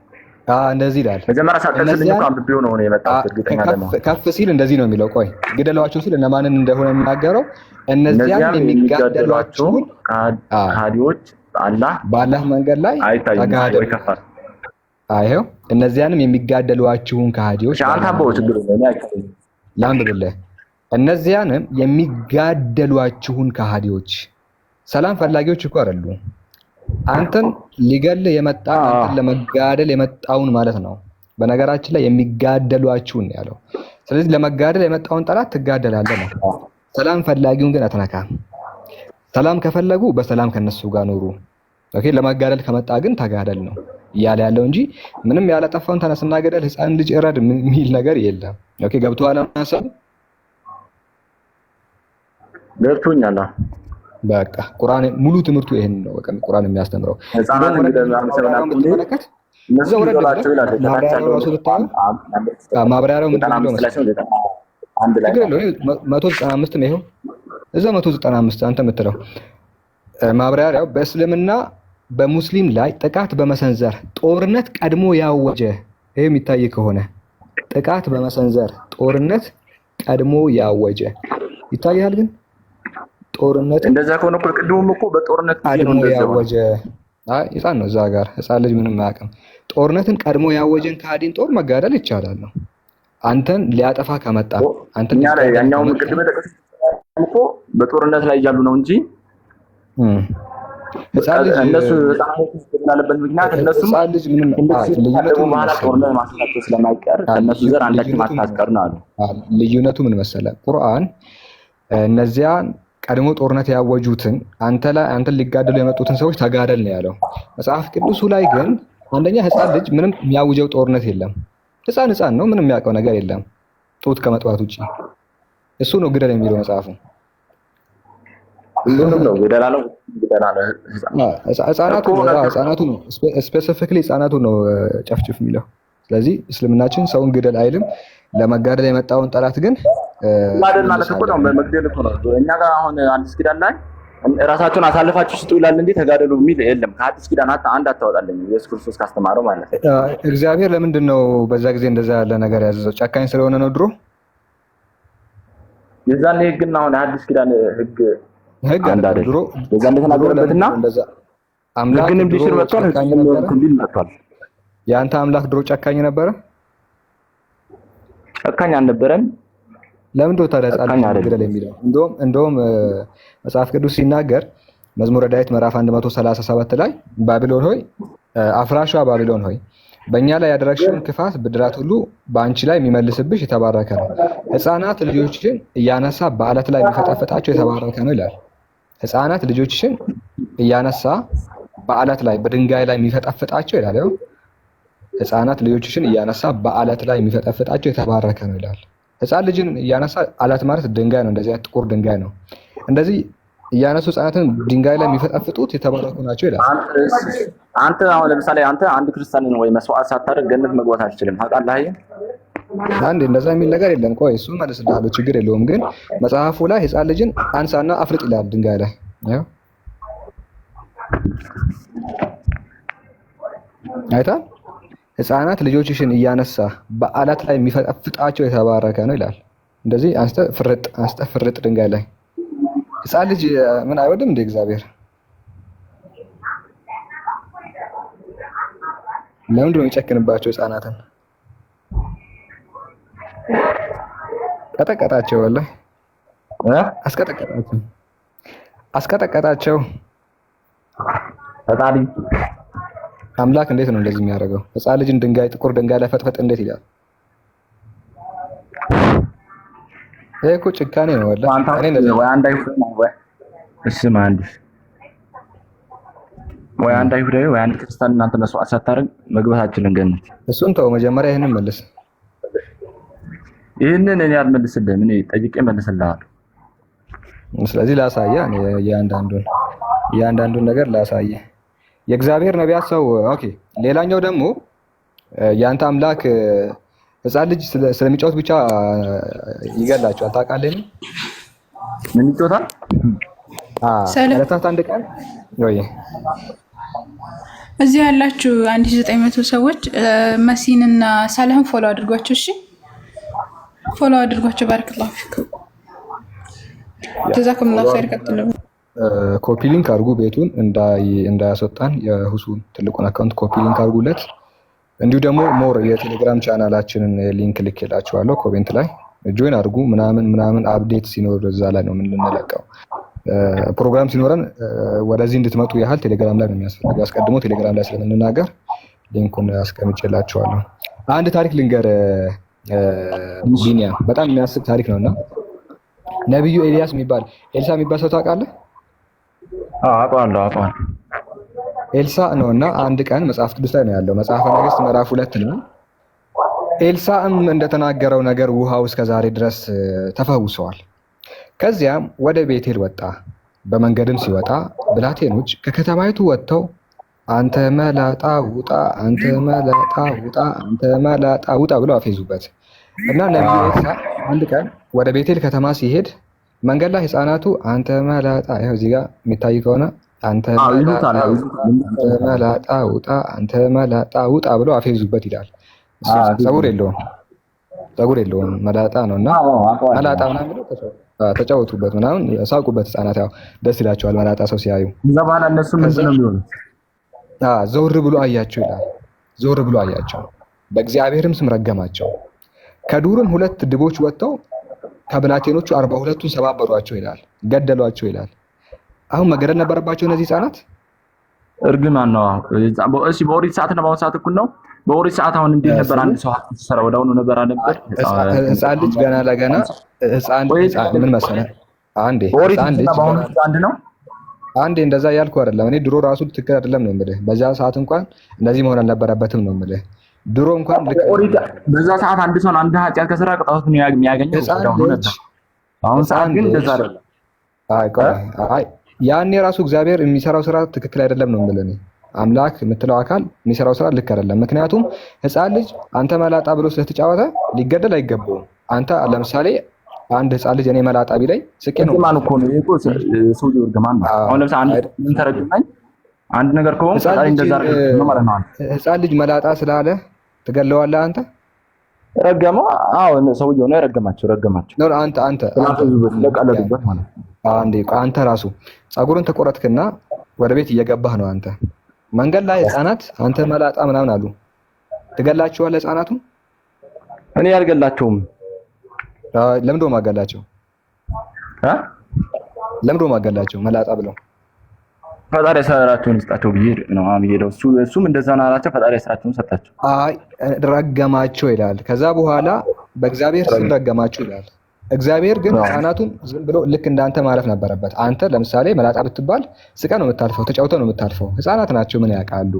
G: እንደዚህ ይላል።
C: መጀመሪያ ሳትከስልኝ እኮ አንብቤው ነው የመጣሁት። እርግጠኛ አይደለም።
G: ከፍ ሲል እንደዚህ ነው የሚለው። ቆይ ግደሏቸው ሲል እነማንን እንደሆነ የሚናገረው እነዚያም የሚጋደሏችሁን
C: ከሃዲዎች
G: በአላህ መንገድ ላይ ተጋደሉ። ይኸው እነዚያንም የሚጋደሏችሁን ከሃዲዎች ላንብብልህ። እነዚያንም የሚጋደሏችሁን ከሃዲዎች ሰላም ፈላጊዎች እኮ አይደሉም። አንተን ሊገል የመጣ አንተን ለመጋደል የመጣውን ማለት ነው። በነገራችን ላይ የሚጋደሏችሁን ያለው። ስለዚህ ለመጋደል የመጣውን ጠላት ትጋደላለህ ነው። ሰላም ፈላጊውን ግን አትነካም። ሰላም ከፈለጉ በሰላም ከነሱ ጋር ኑሩ። ኦኬ። ለመጋደል ከመጣ ግን ተጋደል ነው እያለ ያለው እንጂ ምንም ያላጠፋውን ተነስና ገደል፣ ሕፃን ልጅ እረድ የሚል ነገር የለም። ኦኬ ገብቶሃል? ሐሳብ
C: ገብቶኛል።
G: በቃ ቁርአን ሙሉ ትምህርቱ ይሄን ነው። በቃ ቁርአን የሚያስተምረው
C: ህፃናት እንግዲህ
G: ብትመለከት እዛው ወረድ ማብራሪያው ምንድን ነው መሰለህ?
C: አንድ ላይ
G: 195 ነው። ይሄው እዛ 195 አንተ የምትለው ማብራሪያው በእስልምና በሙስሊም ላይ ጥቃት በመሰንዘር ጦርነት ቀድሞ ያወጀ ይሄ የሚታይ ከሆነ ጥቃት በመሰንዘር ጦርነት ቀድሞ ያወጀ ይታያል። ግን ጦርነት
C: እንደዛ ከሆነ እኮ ቅድሙም እኮ በጦርነት
G: ቀድሞ ያወጀ ህፃን ነው። እዛ ጋር ህፃን ልጅ ምንም አያውቅም። ጦርነትን ቀድሞ ያወጀን ከሃዲን ጦር መጋደል ይቻላል ነው። አንተን ሊያጠፋ ከመጣ አንተን
C: ያኛው ቅድመ ተቀስ እኮ በጦርነት ላይ ያሉ ነው እንጂ ህፃን ልጅ እነሱ ተጣጣለበት ምክንያት እነሱም
G: ህፃን ልጅ ምንም ልዩነቱ
C: ማለት ጦርነት ማስፈታት ስለማይቀር እነሱ ዘር አንዳችን ማታስቀር ነው አሉ።
G: ልዩነቱ ምን መሰለህ? ቁርአን እነዚያን ቀድሞ ጦርነት ያወጁትን አንተን ሊጋደሉ የመጡትን ሰዎች ተጋደል ነው ያለው። መጽሐፍ ቅዱሱ ላይ ግን አንደኛ ህፃን ልጅ ምንም የሚያውጀው ጦርነት የለም። ህፃን ነው፣ ምንም የሚያውቀው ነገር የለም ጡት ከመጥባት ውጪ። እሱ ነው ግደል የሚለው መጽሐፉ።
C: ሁሉንም ነው ግደላለው።
G: ህፃናቱ ስፔሲፊክሊ ህፃናቱ ነው ጨፍጭፍ የሚለው። ስለዚህ እስልምናችን ሰውን ግደል አይልም። ለመጋደል የመጣውን ጠላት ግን
C: ማደል ማለት እኮ ነው መግደል እኮ ነው። እኛ ጋር አሁን አዲስ ኪዳን ላይ ራሳቸውን አሳልፋችሁ ስጡ ይላል እንዴ ተጋደሉ የሚል የለም። ከአዲስ ኪዳን አንድ አታወጣለኝ ኢየሱስ ክርስቶስ ካስተማረው ማለት ነው።
G: እግዚአብሔር ለምንድን ነው በዛ ጊዜ እንደዛ ያለ ነገር ያዘዘው? ጨካኝ ስለሆነ ነው ድሮ።
C: የዛኔ ህግና አሁን አዲስ ኪዳን ህግ
G: አንድ አይደል? ድሮ
C: በዛ እንደተናገረበትና አምላክንም ቢሽር መጥቷል፣ ህግንም መጥቷል።
G: ያንተ አምላክ ድሮ ጨካኝ ነበረ?
C: ጨካኝ አልነበረም።
G: ለምን ነው ታዲያ ጻድቅ ግደል የሚለው? እንደውም መጽሐፍ ቅዱስ ሲናገር መዝሙረ ዳዊት ምዕራፍ 137 ላይ ባቢሎን ሆይ አፍራሿ ባቢሎን ሆይ በእኛ ላይ ያደረግሽውን ክፋት ብድራት ሁሉ በአንቺ ላይ የሚመልስብሽ የተባረከ ነው። ህፃናት ልጆችሽን እያነሳ በአለት ላይ የሚፈጠፍጣቸው የተባረከ ነው ይላል። ህፃናት ልጆችሽን እያነሳ በአለት ላይ በድንጋይ ላይ የሚፈጠፍጣቸው ይላል። ያው ህፃናት ልጆችሽን እያነሳ በአለት ላይ የሚፈጠፍጣቸው የተባረከ ነው ይላል። ህፃን ልጅን እያነሳ አለት ማለት ድንጋይ ነው። እንደዚህ ጥቁር ድንጋይ ነው። እንደዚህ እያነሱ ህፃናትን ድንጋይ ላይ የሚፈጠፍጡት የተባረኩ ናቸው ይላል።
C: አንተ አሁን ለምሳሌ አንተ አንድ ክርስቲያን ወይ መስዋዕት ሳታደርግ ገነት መግባት አትችልም። ታውቃለህ?
G: አንዴ እንደዛ የሚል ነገር የለም። ቆይ እሱ መልስልሃለሁ፣ ችግር የለውም። ግን መጽሐፉ ላይ ህፃን ልጅን አንሳና አፍርጥ ይላል ድንጋይ ላይ። ያው አይታ ህፃናት ልጆችሽን እያነሳ በአለት ላይ የሚፈጠፍጣቸው የተባረከ ነው ይላል። እንደዚህ አንስተ ፍርጥ ድንጋይ ላይ። ህፃን ልጅ ምን አይወድም እንደ እግዚአብሔር? ለምንድን ነው የሚጨክንባቸው ህፃናትን? ቀጠቀጣቸው፣ ወላሂ አስቀጠቀጣቸው።
C: ፈጣሪ
G: አምላክ እንዴት ነው እንደዚህ የሚያደርገው? ህፃን ልጅን ጥቁር ድንጋይ ላይ ፈጥፈጥ እንዴት ይላል? ይሄ እኮ ጭካኔ ነው። ወላሂ
C: አንድ አይሁዳዊ ወይ አንድ ክርስቲያን እናንተ መስዋዕት ሳታደርግ መግባት አትችልም ገነት።
G: እሱን ተው፣ መጀመሪያ ይሄንን መልስ።
C: ይሄንን እኔ አልመልስልህም፣ እኔ ጠይቄ መልስልሃለሁ።
G: ስለዚህ ላሳየህ፣ እኔ እያንዳንዱን ነገር ላሳየህ። የእግዚአብሔር ነቢያት ሰው ኦኬ። ሌላኛው ደግሞ ያንተ አምላክ ህፃን ልጅ ስለሚጫወት ብቻ ይገላቸዋል። ታውቃለህ?
C: ምን ይጫወታል?
G: ሰለታት አንድ ቀን ወይ
F: እዚህ ያላችሁ 1900 ሰዎች መሲንና ሳላህን ፎሎ አድርጓቸው። እሺ ፎሎ አድርጓቸው። ባረከላሁ ፊክ ጀዛኩሙላሁ ኸይር። ቀጥሉ።
G: ኮፒ ሊንክ አድርጉ። ቤቱን እንዳያስወጣን የሁሱን ትልቁን አካውንት ኮፒ ሊንክ አድርጉለት። እንዲሁ ደግሞ ሞር የቴሌግራም ቻናላችንን ሊንክ ልኬላችኋለሁ። ኮሜንት ላይ ጆይን አድርጉ። ምናምን አፕዴት ሲኖር እዛ ላይ ነው የምንለቀው። ፕሮግራም ሲኖረን ወደዚህ እንድትመጡ ያህል ቴሌግራም ላይ ነው የሚያስፈልገው። አስቀድሞ ቴሌግራም ላይ ስለምንናገር ሊንኩን አስቀምጬላችኋለሁ። አንድ ታሪክ ልንገር ቢኒያም፣ በጣም የሚያስቅ ታሪክ ነውና ነብዩ ኤልያስ የሚባል ኤልሳ የሚባል ሰው ታውቃለህ?
C: አውቀዋለሁ።
G: ኤልሳ ነውና አንድ ቀን መጽሐፍ ቅዱስ ላይ ነው ያለው። መጽሐፈ ነገሥት ምዕራፍ 2 ነው። ኤልሳም እንደተናገረው ነገር ውሃው እስከ ዛሬ ድረስ ተፈውሰዋል። ከዚያም ወደ ቤቴል ወጣ። በመንገድም ሲወጣ ብላቴኖች ከከተማይቱ ወጥተው አንተ መላጣ ውጣ፣ አንተ መላጣ ውጣ፣ አንተ መላጣ ውጣ ብለው አፌዙበት እና ነቢዩ ኢሳ አንድ ቀን ወደ ቤቴል ከተማ ሲሄድ መንገድ ላይ ህፃናቱ አንተ መላጣ፣ ይኸው እዚህ ጋር የሚታይ ከሆነ አንተ መላጣ ውጣ፣ አንተ መላጣ ውጣ ብለው አፌዙበት ይላል። ጸጉር የለውም መላጣ ነው እና መላጣ ምናምን ብለው ተጫወቱበት ምናምን ሳቁበት። ህፃናት ያው ደስ ይላቸዋል መላጣ ሰው ሲያዩ።
C: ከዛ በኋላ እነሱ ምንድን ነው የሚሆኑት?
G: ዘውር ብሎ አያቸው ይላል። ዘውር ብሎ አያቸው፣ በእግዚአብሔርም ስም ረገማቸው። ከዱርም 2 ድቦች ወጥተው ከብላቴኖቹ 42ቱን ሰባበሯቸው ይላል፣ ገደሏቸው ይላል። አሁን መገደል ነበረባቸው እነዚህ ህፃናት?
C: እርግማን ነው። እሺ በኦሪት ሰዓት እና በአሁኑ ሰዓት እኩል ነው? በኦሪት ሰዓት አሁን እንዴት ነበር? አንድ ሰው ሲሰራ ወዳውኑ ነበር ነበር
G: ህፃን ልጅ ገና ለገና ህፃን ምን መሰለህ፣
C: አንድ ነው።
G: አንዴ እንደዛ ያልኩ አይደለም እኔ ድሮ ራሱ ትክክል አይደለም ነው የምልህ። በዛ ሰዓት እንኳን እንደዚህ መሆን አልነበረበትም ነው የምልህ። ድሮ እንኳን
C: በዛ ሰዓት አንድ ሰው አንድ ኃጢአት ከሰራ ቅጣቱን የሚያገኘው ወዳውኑ ነበር። አሁን ሰዓት ግን እንደዛ አይደለም።
G: አይ ያኔ ራሱ እግዚአብሔር የሚሰራው ስራ ትክክል አይደለም ነው የምልህ። እኔ አምላክ የምትለው አካል የሚሰራው ስራ ልክ አይደለም። ምክንያቱም ህፃን ልጅ አንተ መላጣ ብሎ ስለተጫወተ ሊገደል አይገባውም። አንተ ለምሳሌ አንድ ህፃን ልጅ እኔ መላጣ ቢለኝ ስቄ ነው
C: ማን እኮ ነው እኮ ሰው ይወርገማን ነው። አሁን ለምሳሌ አንድ ምን ተረግመኝ አንድ ነገር ከሆነ ፈጣሪ እንደዛ ነው ማለት ነው።
G: ህፃን ልጅ መላጣ ስላለ ትገለዋለህ አንተ?
C: ረገመው? አዎ ሰውየው ነው ረገማቸው ነው።
G: አንተ
C: ለቀለዱበት ማለት ነው።
G: አንተ ራሱ ጸጉርን ተቆረጥክና ወደ ቤት እየገባህ ነው። አንተ መንገድ ላይ ህፃናት አንተ መላጣ ምናምን አሉ፣ ትገላቸዋለህ ህፃናቱ?
C: እኔ ያልገላቸውም።
G: ለምንድነው ማገላቸው? ለምንድነው ማገላቸው? መላጣ ብለው
C: ፈጣሪ ስራቸውን ይስጣቸው ብዬ ነው የሚሄደው። እሱም እንደዛ ነው አላቸው። ፈጣሪ ስራቸውን ሰጣቸው።
G: አይ ረገማቸው ይላል። ከዛ በኋላ በእግዚአብሔር ስም ረገማቸው ይላል። እግዚአብሔር ግን ህፃናቱን ዝም ብሎ ልክ እንዳንተ ማለፍ ነበረበት። አንተ ለምሳሌ መላጣ ብትባል ስቀ ነው የምታልፈው፣ ተጫውተህ ነው የምታልፈው። ህፃናት ናቸው ምን ያውቃሉ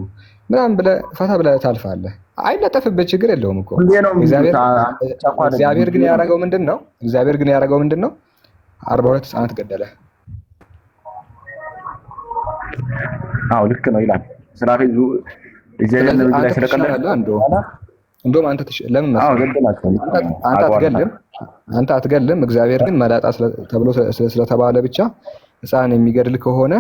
G: ምናምን ብለህ ፈታ ብለህ ታልፋለህ። አይለጠፍበት ችግር የለውም እኮ። እግዚአብሔር ግን ያደረገው ምንድን ነው? 42 ህፃናት ገደለ።
C: አዎ ልክ ነው ይላል። ስላፈዙ እግዚአብሔር ነብይ ላይ ስለቀለለ
G: እንደውም አንተ ለምን አንተ አትገልም። እግዚአብሔር ግን መላጣ ተብሎ ስለተባለ ብቻ ህፃን የሚገድል ከሆነ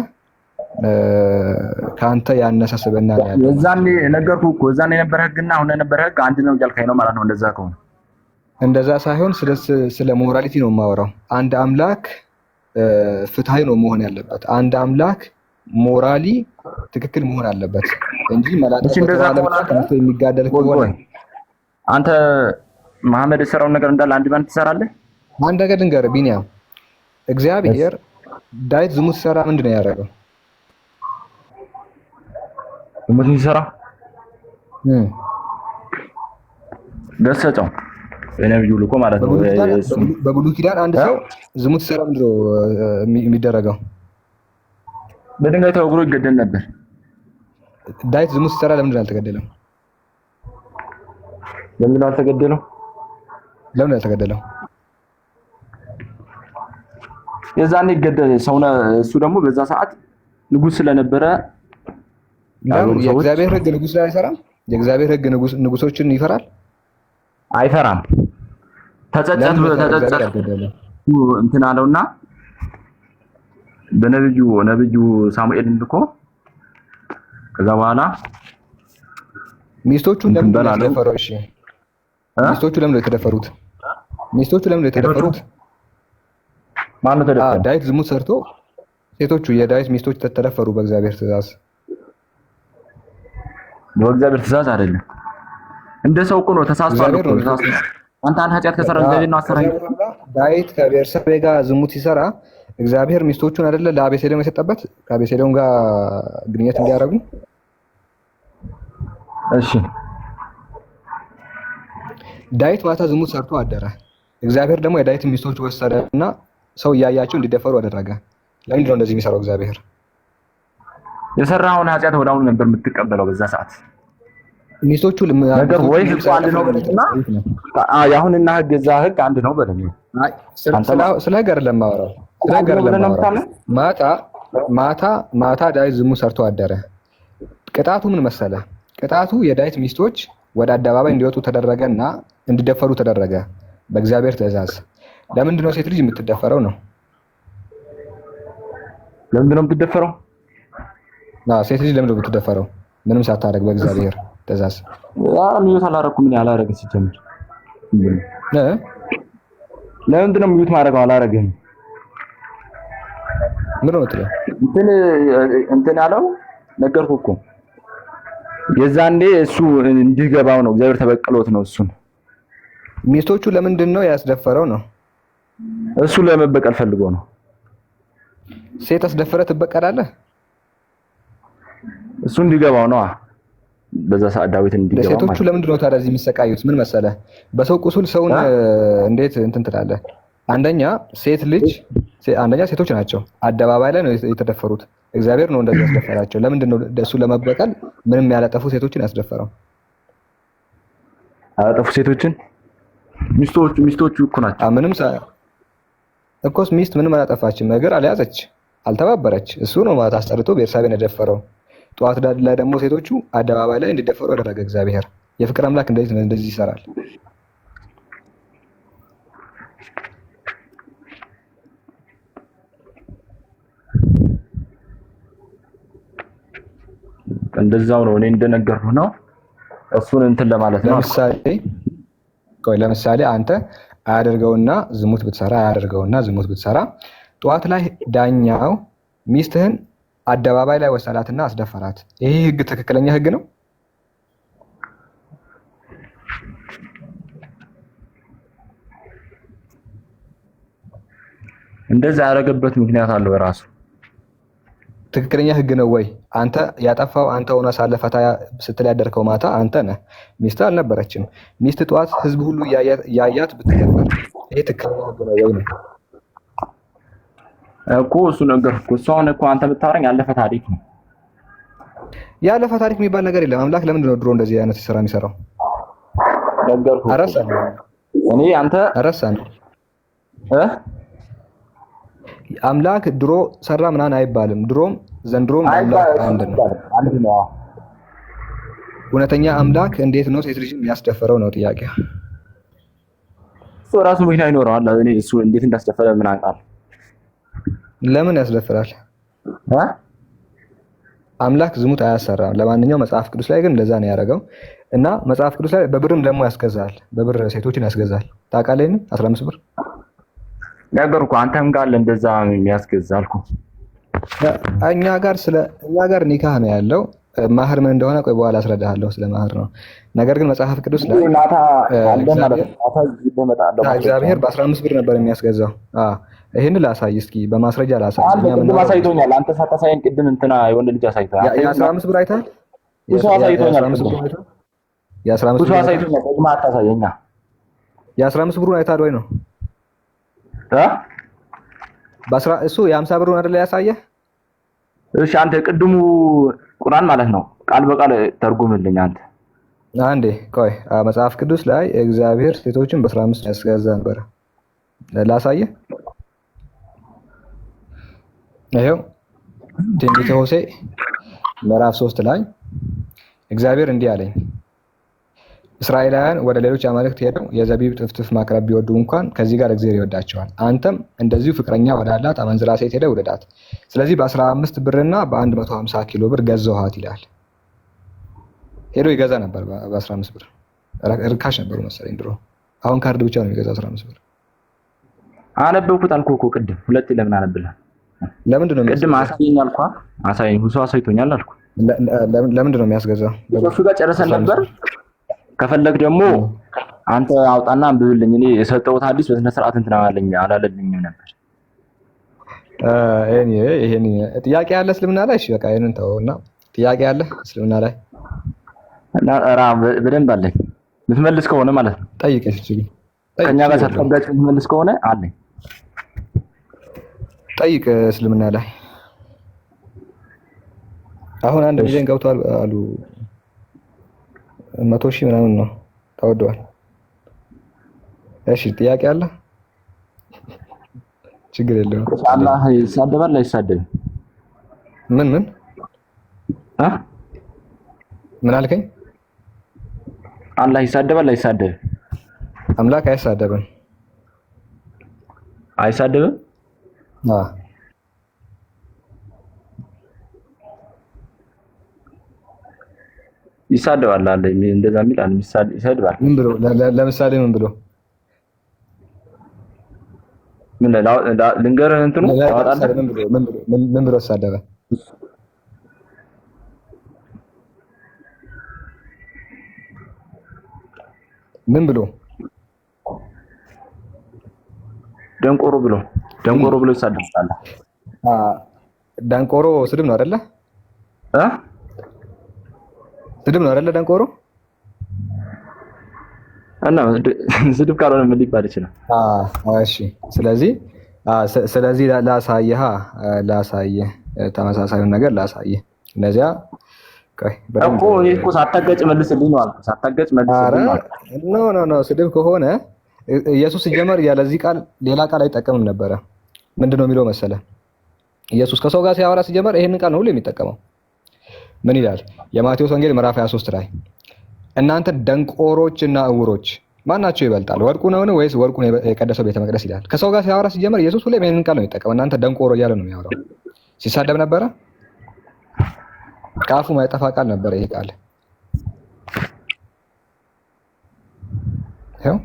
G: ካንተ ያነሰ ስብዕና ነው ያለው።
C: እዛኔ ነገርኩህ እኮ እዛኔ የነበረ ህግና አሁን የነበረ ህግ አንድ ነው እያልከኝ ነው ማለት ነው። እንደዛ ከሆነ
G: እንደዛ ሳይሆን ስለ ሞራሊቲ ነው የማወራው። አንድ አምላክ ፍትሃዊ ነው መሆን ያለበት። አንድ አምላክ ሞራሊ ትክክል መሆን አለበት እንጂ መላጣ ተነስቶ የሚጋደል ከሆነ
C: አንተ መሐመድ የሰራውን ነገር እንዳለ አንድ ባንድ ትሰራለህ።
G: አንድ ነገር ልንገርህ ቢኒያም፣ እግዚአብሔር ዳዊት ዝሙት ሲሰራ ምንድን ነው ያደረገው?
C: ዝሙት ሲሰራ ገሰጸው በነብዩ ልኮ ማለት ነው።
G: በብሉይ ኪዳን አንድ ሰው ዝሙት ሲሰራ ምንድን ነው የሚደረገው?
C: በድንጋይ ተወግሮ ይገደል ነበር።
G: ዳዊት ዝሙት ሲሰራ ለምንድን ነው ያልተገደለው?
C: ለምን አልተገደለው? የዛኔ ይገደል ሰውነ እሱ ደግሞ በዛ ሰዓት ንጉስ ስለነበረ
G: የእግዚአብሔር ህግ ንጉስ ላይ አይሰራም። የእግዚአብሔር ህግ ንጉሶችን ይፈራል?
C: አይፈራም። ተጸጸት እንትን አለውና በነብዩ ሳሙኤልን ልኮ ከዛ በኋላ
G: ሚስቶቹ ለምን ተደፈሩ? እሺ ሚስቶቹ ለምን የተደፈሩት?
C: ማን ነው ተደፈረ?
G: ዳዊት ዝሙት ሰርቶ ሴቶቹ የዳዊት ሚስቶች ተደፈሩ በእግዚአብሔር ትእዛዝ።
C: በእግዚአብሔር ትእዛዝ አይደለም። እንደ ሰው እኮ ነው ተሳስቷል እኮ። አንተ ኃጢአት ከሰራ እግዚአብሔር ነው አሰራኝ።
G: ዳዊት ከቤርሳቤ ጋር ዝሙት ሲሰራ እግዚአብሔር ሚስቶቹን አይደለ ለአቤሴሎም የሰጠበት ከአቤሴሎም ጋር ግንኙነት እንዲያደርጉ።
C: እሺ
G: ዳዊት ማታ ዝሙት ሰርቶ አደረ። እግዚአብሔር ደግሞ የዳዊት ሚስቶች ወሰደና ሰው እያያቸው እንዲደፈሩ አደረገ። ለምንድን ነው እንደዚህ የሚሰራው እግዚአብሔር?
C: የሰራውን ኃጢአት ወዳሁን ነበር የምትቀበለው በዛ ሰዓት።
G: ሚስቶቹ
C: ነገር ወይ ህግ አንድ ነው በልና ያሁንና ህግ እዛ ህግ አንድ ነው በለኝ።
G: ስለ ህግ አይደለም የማወራው። ስለ ህግ አይደለም የማወራው። ማታ ዳዊት ዝሙት ሰርቶ አደረ። ቅጣቱ ምን መሰለ? ቅጣቱ የዳዊት ሚስቶች ወደ አደባባይ እንዲወጡ ተደረገና እንዲደፈሩ ተደረገ በእግዚአብሔር ትእዛዝ። ለምንድን ነው ሴት ልጅ የምትደፈረው ነው?
C: ለምንድን ነው የምትደፈረው?
G: ሴት ልጅ ለምንድን ነው የምትደፈረው? ምንም ሳታደርግ በእግዚአብሔር ትእዛዝ።
C: ሚዩት አላረኩም ምን ያላረግ ሲጀምር ለምንድን ነው ሚዩት ማድረግ አላረግም?
G: ምን ነው የምትለው?
C: እንትን ያለው ነገርኩህ እኮ የዛኔ እሱ እንዲገባው ነው እግዚአብሔር ተበቀሎት ነው እሱን።
G: ሚስቶቹ ለምንድን ነው ያስደፈረው ነው?
C: እሱ ለመበቀል ፈልጎ ነው።
G: ሴት አስደፈረ ትበቀላለህ?
C: እሱ እንዲገባው ነው። በዛ ሰዓት ዳዊት እንዲገባው።
G: ሴቶቹ ለምንድን ነው ታዲያ እዚህ የሚሰቃዩት? ምን መሰለህ? በሰው ቁስል ሰውን እንዴት እንትን ትላለህ? አንደኛ ሴቶች ናቸው አደባባይ ላይ ነው የተደፈሩት። እግዚአብሔር ነው እንደዚህ ያስደፈራቸው። ለምንድን ነው እሱ ለመበቀል ምንም ያላጠፉ ሴቶችን ያስደፈረው?
C: ያላጠፉ ሴቶችን ሚስቶቹ እኮ ናቸው።
G: ምንም እኮስ ሚስት ምንም አላጠፋችም። እግር አልያዘች፣ አልተባበረች። እሱ ነው ማለት አስጠርቶ ቤርሳቤን የደፈረው። ጠዋት ላይ ደግሞ ሴቶቹ አደባባይ ላይ እንዲደፈሩ ያደረገ እግዚአብሔር። የፍቅር አምላክ እንደዚህ ይሰራል።
C: እንደዛው ነው። እኔ እንደነገርኩህ ነው። እሱን እንትን ለማለት ነው።
G: ለምሳሌ አንተ አያደርገውና ዝሙት ብትሰራ ጠዋት ላይ ዳኛው ሚስትህን አደባባይ ላይ ወሰዳትና አስደፈራት። ይሄ ህግ ትክክለኛ ህግ ነው?
C: እንደዛ ያደረገበት ምክንያት አለው ራሱ።
G: ትክክለኛ ህግ ነው ወይ? አንተ ያጠፋው አንተ ሆነ ሳለ ፈታ ስትል ያደርከው ማታ አንተ ነህ፣ ሚስት አልነበረችም። ሚስት ጠዋት ህዝብ ሁሉ ያያት ብትደፈር ይሄ ትክክለኛ ህግ ነው ወይ ነው
C: እኮ? እሱ ነገር እኮ እሱ አሁን እኮ አንተ ብታወራኝ ያለፈ ታሪክ ነው።
G: ያለፈ ታሪክ የሚባል ነገር የለም። አምላክ ለምንድን ነው ድሮ እንደዚህ አይነት ስራ የሚሰራው?
C: ነገርኩህ።
G: አረሳለሁ
C: እኔ አንተ
G: አረሳለሁ አምላክ ድሮ ሰራ ምናምን አይባልም። ድሮም ዘንድሮም አምላክ አንድ ነው። እውነተኛ አምላክ እንዴት ነው ሴት ልጅ የሚያስደፈረው ነው ጥያቄ።
C: እሱ ራሱ ምክንያት ይኖረዋል። እኔ እሱ እንዴት እንዳስደፈረ ምን አውቃለሁ?
G: ለምን ያስደፍራል? አምላክ ዝሙት አያሰራም። ለማንኛውም መጽሐፍ ቅዱስ ላይ ግን እንደዛ ነው ያደረገው እና መጽሐፍ ቅዱስ ላይ በብርም ደግሞ ያስገዛል። በብር ሴቶችን ያስገዛል። ታውቃለህ? 15 ብር
C: ነገርኩህ። አንተም ጋር እንደዛ የሚያስገዛ አልኩህ።
G: እኛ ጋር ኒካህ ነው ያለው። ማህር ምን እንደሆነ ቆይ በኋላ አስረዳሃለሁ። ስለ ማህር ነው። ነገር ግን መጽሐፍ ቅዱስ ላይ እግዚአብሔር በ15 ብር ነበር የሚያስገዛው። ይሄን ላሳይ እስኪ፣ በማስረጃ ላሳይ።
C: ቅድም አሳይቶኛል። አንተ ሳታሳየን ቅድም እንትና የሆነ ልጅ አሳይቶኛል።
G: የ15 ብር አይተሃል?
C: የ15 ብር አሳይቶኛል። ደግማ አታሳየኛ።
G: የ15 ብሩን አይተሃል ወይ ነው? እሱ የ50 ብሩን አይደለ ያሳየህ?
C: እሺ አንተ ቅድሙ ቁርአን ማለት ነው ቃል በቃል ተርጉምልኝ አንተ።
G: አንዴ ቆይ፣ መጽሐፍ ቅዱስ ላይ እግዚአብሔር ሴቶችን በ15 ያስገዛ ነበር። ላሳየህ። ይሄው ትንቢተ ሆሴዕ ምዕራፍ 3 ላይ እግዚአብሔር እንዲህ አለኝ፣ እስራኤላውያን ወደ ሌሎች አማልክት ሄደው የዘቢብ ጥፍጥፍ ማቅረብ ቢወዱ እንኳን ከዚህ ጋር እግዚአብሔር ይወዳቸዋል። አንተም እንደዚሁ ፍቅረኛ ወዳላት አመንዝራ ሴት ሄደህ ውደዳት። ስለዚህ በ15 ብርና በ150 ኪሎ ብር ገዛኋት ይላል። ሄዶ ይገዛ ነበር በ15 ብር። ርካሽ ነበሩ መሰለኝ ድሮ። አሁን ካርድ ብቻ ነው የሚገዛው 15 ብር።
C: አነበብኩት አልኩህ እኮ ቅድም። ሁለቴ ለምን አነብልህ?
G: ለምንድን ነው
C: ቅድም አሳየኝ አልኩህ። አሳየኝ ሁሉ አሳይቶኛል አልኩህ።
G: ለምንድን ነው የሚያስገዛው?
C: እሱ ጋር ጨርሰን ነበር። ከፈለግ ደግሞ አንተ አውጣና አንብብልኝ። እኔ የሰጠሁት ሐዲስ በስነ ስርዓት እንትን አላለልኝም ነበር።
G: ይሄን ጥያቄ ያለ እስልምና ላይ እሺ፣ በቃ ይሄንን ተውና፣ ጥያቄ ያለ እስልምና ላይ
C: እና በደንብ አለኝ። ልትመልስ ከሆነ ማለት ነው
G: ጠይቅ። እሺ
C: ከኛ ጋር ሳትቀበል ልትመልስ ከሆነ አለኝ
G: ጠይቅ። እስልምና ላይ አሁን አንድ ጊዜ ገብቷል አሉ 100,000 ምናምን ነው ተወዷል። እሺ ጥያቄ አለ? ችግር የለውም።
C: አላህ ይሳደባል አይሳደብም?
G: ምን
C: አ
G: ምን አልከኝ?
C: አላህ ይሳደባል አይሳደብም?
G: አምላክ አይሳደብም።
C: አይሳደብም? ይሳደባል አለ እንደዛ የሚል አለ። ይሳደባል።
G: ምን ብሎ ለምሳሌ ምን ብሎ
C: ልንገርህ እንትኑ ታወጣለህ።
G: ምን ብሎ ተሳደበ? ምን ብሎ
C: ደንቆሮ ብሎ ይሳደባል።
G: ደንቆሮ ስድብ ነው አይደለ? ስድብ ነው አይደለ? ደንቆሮ
C: እና ስድብ ካልሆነ ምን ሊባል ይችላል?
G: እሺ ስለዚህ ላሳየህ ተመሳሳዩን ነገር ላሳየህ። እነዚያ
C: እኮ ይሄ እኮ ሳታገጭ መልስልኝ ነው አልኩህ። ሳታገጭ መልስልኝ ማለት
G: ኖ ስድብ ከሆነ ኢየሱስ ሲጀመር ያለዚህ ቃል ሌላ ቃል አይጠቀምም ነበረ። ምንድነው የሚለው መሰለ? ኢየሱስ ከሰው ጋር ሲያወራ ሲጀመር ይሄንን ቃል ነው ሁሉ የሚጠቀመው። ምን ይላል? የማቴዎስ ወንጌል ምዕራፍ 23 ላይ እናንተ ደንቆሮችና እውሮች ማናቸው ይበልጣል? ወርቁ ነውን ወይስ ወርቁን የቀደሰው ቤተ መቅደስ ይላል። ከሰው ጋር ሲያወራ ሲጀመር ኢየሱስ ሁሌ ይሄንን ቃል ነው የሚጠቀመው። እናንተ ደንቆሮ እያለ ነው የሚያወራው። ሲሳደብ ነበረ? ከአፉ ማይጠፋ ቃል ነበረ ይሄ ቃል። ይኸው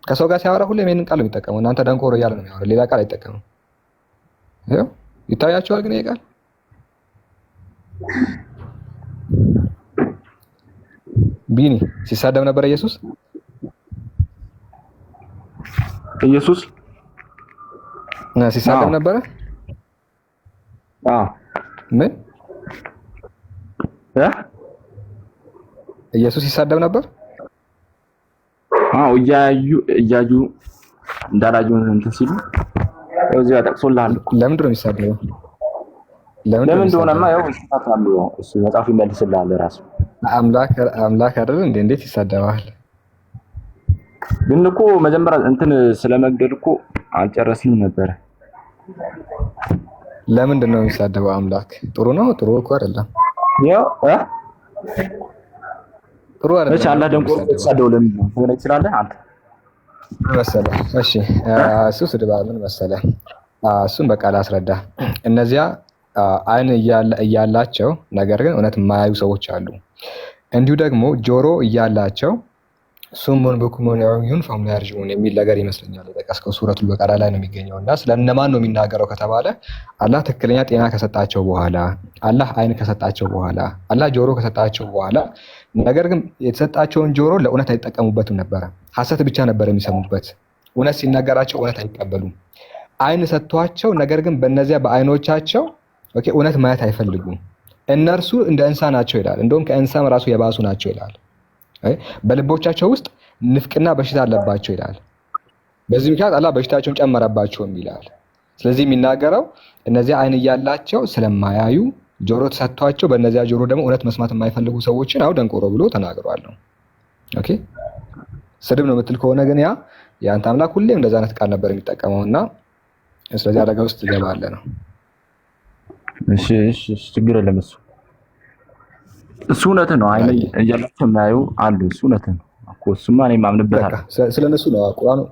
G: ከሰው ጋር ሲያወራ ሁሌ ይሄንን ቃል ነው የሚጠቀመው። እናንተ ደንቆሮ እያለ ነው የሚያወራው። ሌላ ቃል አይጠቀምም። ይኸው ይታያችኋል። ግን ይሄ ቃል ቢኒ ሲሳደብ ነበር ኢየሱስ ሲሳደብ ነበረ? ምን ኢየሱስ ሲሳደብ ነበር?
C: እያዩ እንዳላዩ እንትን ሲሉ እዚያ ጠቅሶልሃል እኮ።
G: ለምንድን ነው የሚሳደበው?
C: ለምን እንደሆነማ ያው ይስታታሉ። እሱ መጽሐፍ ይመልስልሃል ራሱ።
G: አምላክ አይደል እንዴ? እንዴት ይሳደባል?
C: ግን እኮ መጀመሪያ እንትን ስለመግደል እኮ አልጨረስንም ነበር።
G: ለምንድን ነው የሚሳደበው? አምላክ ጥሩ ነው? ጥሩ እኮ አይደለም።
C: ያው
G: ጥሩ አይደለም።
C: እሺ አላህ ደንቆሮ ተሳደው ለምን ነው ትነግረኝ ትችላለህ አንተ
G: መሰለህ? እሺ እሱ ስድባ ምን መሰለህ? እሱን በቃ ላስረዳ። እነዚያ አይን እያላቸው ነገር ግን እውነት የማያዩ ሰዎች አሉ። እንዲሁ ደግሞ ጆሮ እያላቸው ሱሙን በኩሙን ያዩን ፈም ያርጁን የሚል ነገር ይመስለኛል የጠቀስከው ሱረቱል በቀራ ላይ ነው የሚገኘው። እና ስለነማን ነው የሚናገረው ከተባለ አላህ ትክክለኛ ጤና ከሰጣቸው በኋላ፣ አላህ አይን ከሰጣቸው በኋላ፣ አላህ ጆሮ ከሰጣቸው በኋላ ነገር ግን የተሰጣቸውን ጆሮ ለእውነት አይጠቀሙበትም ነበረ። ሐሰት ብቻ ነበር የሚሰሙበት። እውነት ሲነገራቸው እውነት አይቀበሉም። አይን ሰጥቷቸው ነገር ግን በእነዚያ በአይኖቻቸው እውነት ማየት አይፈልጉም። እነርሱ እንደ እንስሳ ናቸው ይላል። እንደውም ከእንስሳም ራሱ የባሱ ናቸው ይላል። በልቦቻቸው ውስጥ ንፍቅና በሽታ አለባቸው ይላል። በዚህ ምክንያት አላህ በሽታቸውን ጨመረባቸውም ይላል። ስለዚህ የሚናገረው እነዚያ አይን እያላቸው ስለማያዩ ጆሮ ተሰጥቷቸው በእነዚያ ጆሮ ደግሞ እውነት መስማት የማይፈልጉ ሰዎችን አው ደንቆሮ ብሎ ተናግሯል ነው። ኦኬ ስድብ ነው የምትል ከሆነ ግን የአንተ አምላክ ሁሌም እንደዛ አይነት ቃል ነበር የሚጠቀመውና ስለዚህ አደጋ ውስጥ ትገባለህ ነው።
C: እሺ ችግር የለም። እሱ እውነት ነው። አይን እያላቸው የማያዩ አሉ። እሱ እውነት ነው እኮ እሱማ እኔ ማምንበታለሁ።
G: ስለነሱ ነው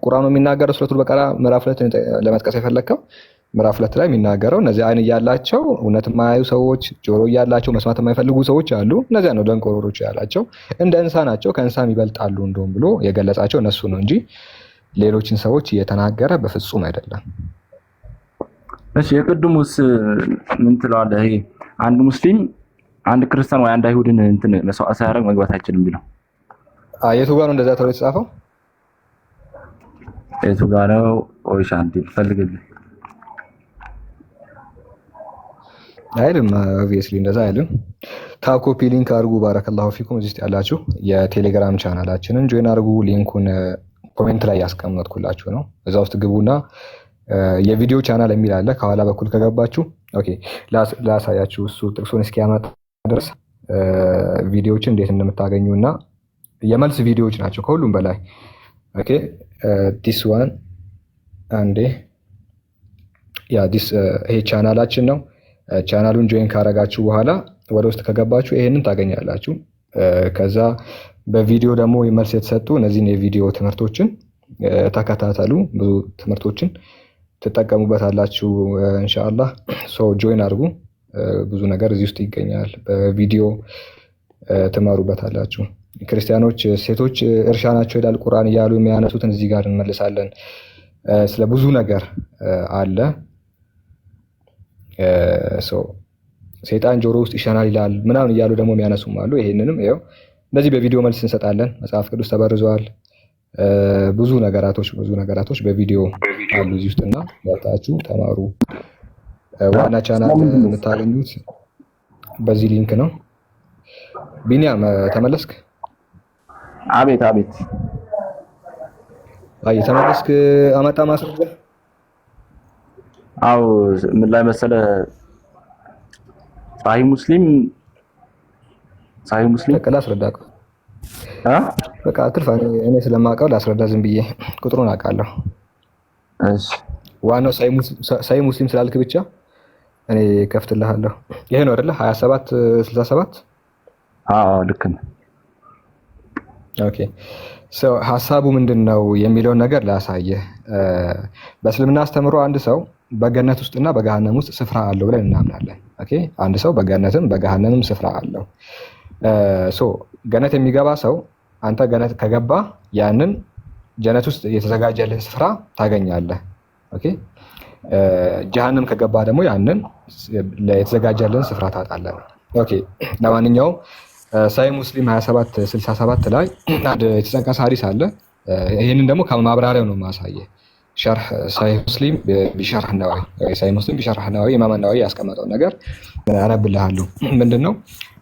G: ቁርአኑ የሚናገረው። ሱረቱል በቀራ ምዕራፍ 2 ለመጥቀስ የፈለከው ምዕራፍ 2 ላይ የሚናገረው እነዚህ አይን እያላቸው እውነት የማያዩ ሰዎች፣ ጆሮ እያላቸው መስማት የማይፈልጉ ሰዎች አሉ። እነዚያ ነው ደንቆሮሮች ያላቸው። እንደ እንስሳ ናቸው፣ ከእንስሳም ይበልጣሉ እንደውም ብሎ የገለጻቸው እነሱ ነው እንጂ ሌሎችን ሰዎች እየተናገረ በፍጹም አይደለም።
C: እሺ የቅድሙስ ምን ትለዋለህ? ይሄ አንድ ሙስሊም አንድ ክርስቲያን ወይ አንድ አይሁድን እንትን መስዋዕት ሳያደርግ መግባት አይችልም ቢለው
G: የቱ ጋር ነው እንደዛ ተብሎ የተጻፈው?
C: የቱ ጋር ነው? ኦይሻ አንዴ ፈልግልኝ።
G: አይልም ኦብቪየስሊ እንደዛ አይልም። ታኮፒ ሊንክ አድርጉ። ባረከላሁ ፊኩም። እዚህ ያላችሁ የቴሌግራም ቻናላችንን ጆይን አድርጉ። ሊንኩን ኮሜንት ላይ ያስቀመጥኩላችሁ ነው። እዛ ውስጥ ግቡና የቪዲዮ ቻናል የሚል አለ ከኋላ በኩል ከገባችሁ። ኦኬ ላሳያችሁ። እሱ ጥቅሱን እስኪያመጣ ድረስ ቪዲዮዎችን እንዴት እንደምታገኙና የመልስ ቪዲዮዎች ናቸው ከሁሉም በላይ። ኦኬ ዲስ ዋን አንዴ ይሄ ቻናላችን ነው። ቻናሉን ጆይን ካረጋችሁ በኋላ ወደ ውስጥ ከገባችሁ ይሄንን ታገኛላችሁ። ከዛ በቪዲዮ ደግሞ መልስ የተሰጡ እነዚህን የቪዲዮ ትምህርቶችን ተከታተሉ። ብዙ ትምህርቶችን ትጠቀሙበታላችሁ ኢንሻአላህ። ጆይን አድርጉ። ብዙ ነገር እዚህ ውስጥ ይገኛል። በቪዲዮ ትማሩበታላችሁ። ክርስቲያኖች ሴቶች እርሻ ናቸው ይላል ቁርአን እያሉ የሚያነሱትን እዚህ ጋር እንመልሳለን። ስለ ብዙ ነገር አለ። ሰይጣን ጆሮ ውስጥ ይሸናል ይላል ምናምን እያሉ ደግሞ የሚያነሱም አሉ። ይሄንንም ይኸው እንደዚህ በቪዲዮ መልስ እንሰጣለን። መጽሐፍ ቅዱስ ተበርዘዋል። ብዙ ነገራቶች በቪዲዮ አሉ እዚህ ውስጥና ወጣችሁ ተማሩ። ዋና ቻናል የምታገኙት በዚህ ሊንክ ነው። ቢኒያም ተመለስክ?
C: አቤት
G: ተመለስክ። አመጣ ማስረጃ?
C: አው ምን ላይ መሰለ ሳሂህ ሙስሊም በቃ ላስረዳህ። በቃ አትልፋ። እኔ ስለማውቀው ላስረዳ ዝም ብዬ ቁጥሩን አውቃለሁ። እሺ
G: ዋናው ሳሂህ ሙስሊም ስላልክ ብቻ እኔ ከፍትልሃለሁ። ይሄ ነው አይደለ? 2767
C: ልክ ነው።
G: ኦኬ ሀሳቡ ምንድነው የሚለውን ነገር ላሳየህ። በእስልምና አስተምሮ አንድ ሰው በገነት ውስጥና በገሃነም ውስጥ ስፍራ አለው ብለን እናምናለን። ኦኬ አንድ ሰው በገነትም በገሃነምም ስፍራ አለው። ገነት የሚገባ ሰው አንተ ገነት ከገባ ያንን ጀነት ውስጥ የተዘጋጀልን ስፍራ ታገኛለህ። ኦኬ ጀሃነም ከገባ ደግሞ ያንን የተዘጋጀልን ስፍራ ታጣለህ። ኦኬ ለማንኛውም ሳሂህ ሙስሊም 2767 ላይ አንድ የተጠቀሰ ሐዲስ አለ። ይሄንን ደግሞ ከማብራሪያው ነው ማሳየህ። ሸርህ ሳሂህ ሙስሊም ቢሸርህ ነዋዊ ሳሂህ ሙስሊም ቢሸርህ ነዋዊ ኢማም ነዋዊ ያስቀመጠው ነገር አነብልሃለሁ። ምንድነው?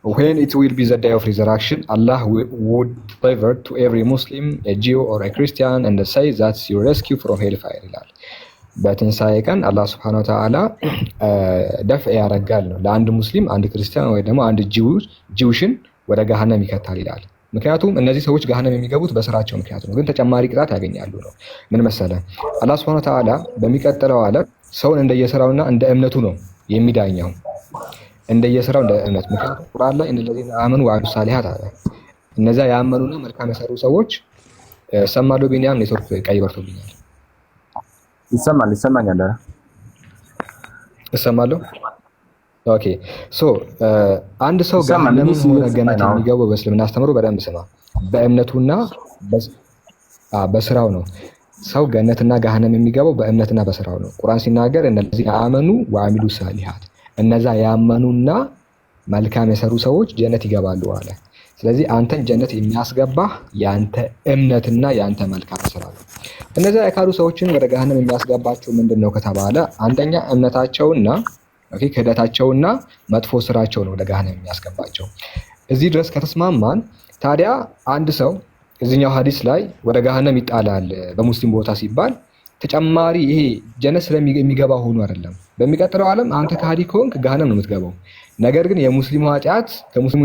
G: When it will be the day of resurrection, Allah would deliver to every Muslim, a Jew or a Christian, and say that's your rescue from hellfire ይላል። በትንሳኤ ቀን አላህ Subhanahu Wa Ta'ala ደፍዕ ያደርጋል ነው ለአንድ ሙስሊም፣ አንድ ክርስቲያን ወይ ደግሞ አንድ ጂውሽን ወደ ገሃነም ይከታል ይላል። ምክንያቱም እነዚህ ሰዎች ገሃነም የሚገቡት በስራቸው ምክንያት ነው፣ ግን ተጨማሪ ቅጣት ያገኛሉ ነው። ምን መሰለ አላህ Subhanahu Wa Ta'ala በሚቀጥለው ዓለም ሰውን እንደየስራውና እንደ እምነቱ ነው የሚዳኘው። እንደየስራው እንደ እምነት። ምክንያቱም ቁርአን ላይ እነዚህን አመኑ ወአሚሉ ሷሊሃት አለ። እነዚያ ያመኑና መልካም የሰሩ ሰዎች ሰማሉ። ቢኒያም ኔትወርክ ቀይ በርቶብኛል።
C: ይሰማኛል።
G: እሰማለሁ። ኦኬ አንድ ሰው ገሃነም ሆነ ገነት የሚገባው በእስልምና አስተምሮ በደንብ ስማ፣ በእምነቱና በስራው ነው። ሰው ገነትና ገሃነም የሚገባው በእምነትና በስራው ነው። ቁርአን ሲናገር እነዚህ አመኑ ወአሚሉ ሷሊሃት እነዛ ያመኑና መልካም የሰሩ ሰዎች ጀነት ይገባሉ አለ። ስለዚህ አንተን ጀነት የሚያስገባህ ያንተ እምነትና ያንተ መልካም ስራ ነው። እነዛ የካዱ ሰዎችን ወደ ገሃነም የሚያስገባቸው ምንድነው ከተባለ አንደኛ እምነታቸውና ክህደታቸውና መጥፎ ስራቸው ነው ወደ ገሃነም የሚያስገባቸው። እዚህ ድረስ ከተስማማን ታዲያ አንድ ሰው እዚህኛው ሐዲስ ላይ ወደ ገሃነም ይጣላል በሙስሊም ቦታ ሲባል ተጨማሪ ይሄ ጀነት ስለሚገባ ሆኖ አይደለም። በሚቀጥለው ዓለም አንተ ከሃዲ ከሆንክ ገሃነም ነው የምትገባው። ነገር ግን የሙስሊሙ ኃጢአት ከሙስሊሙ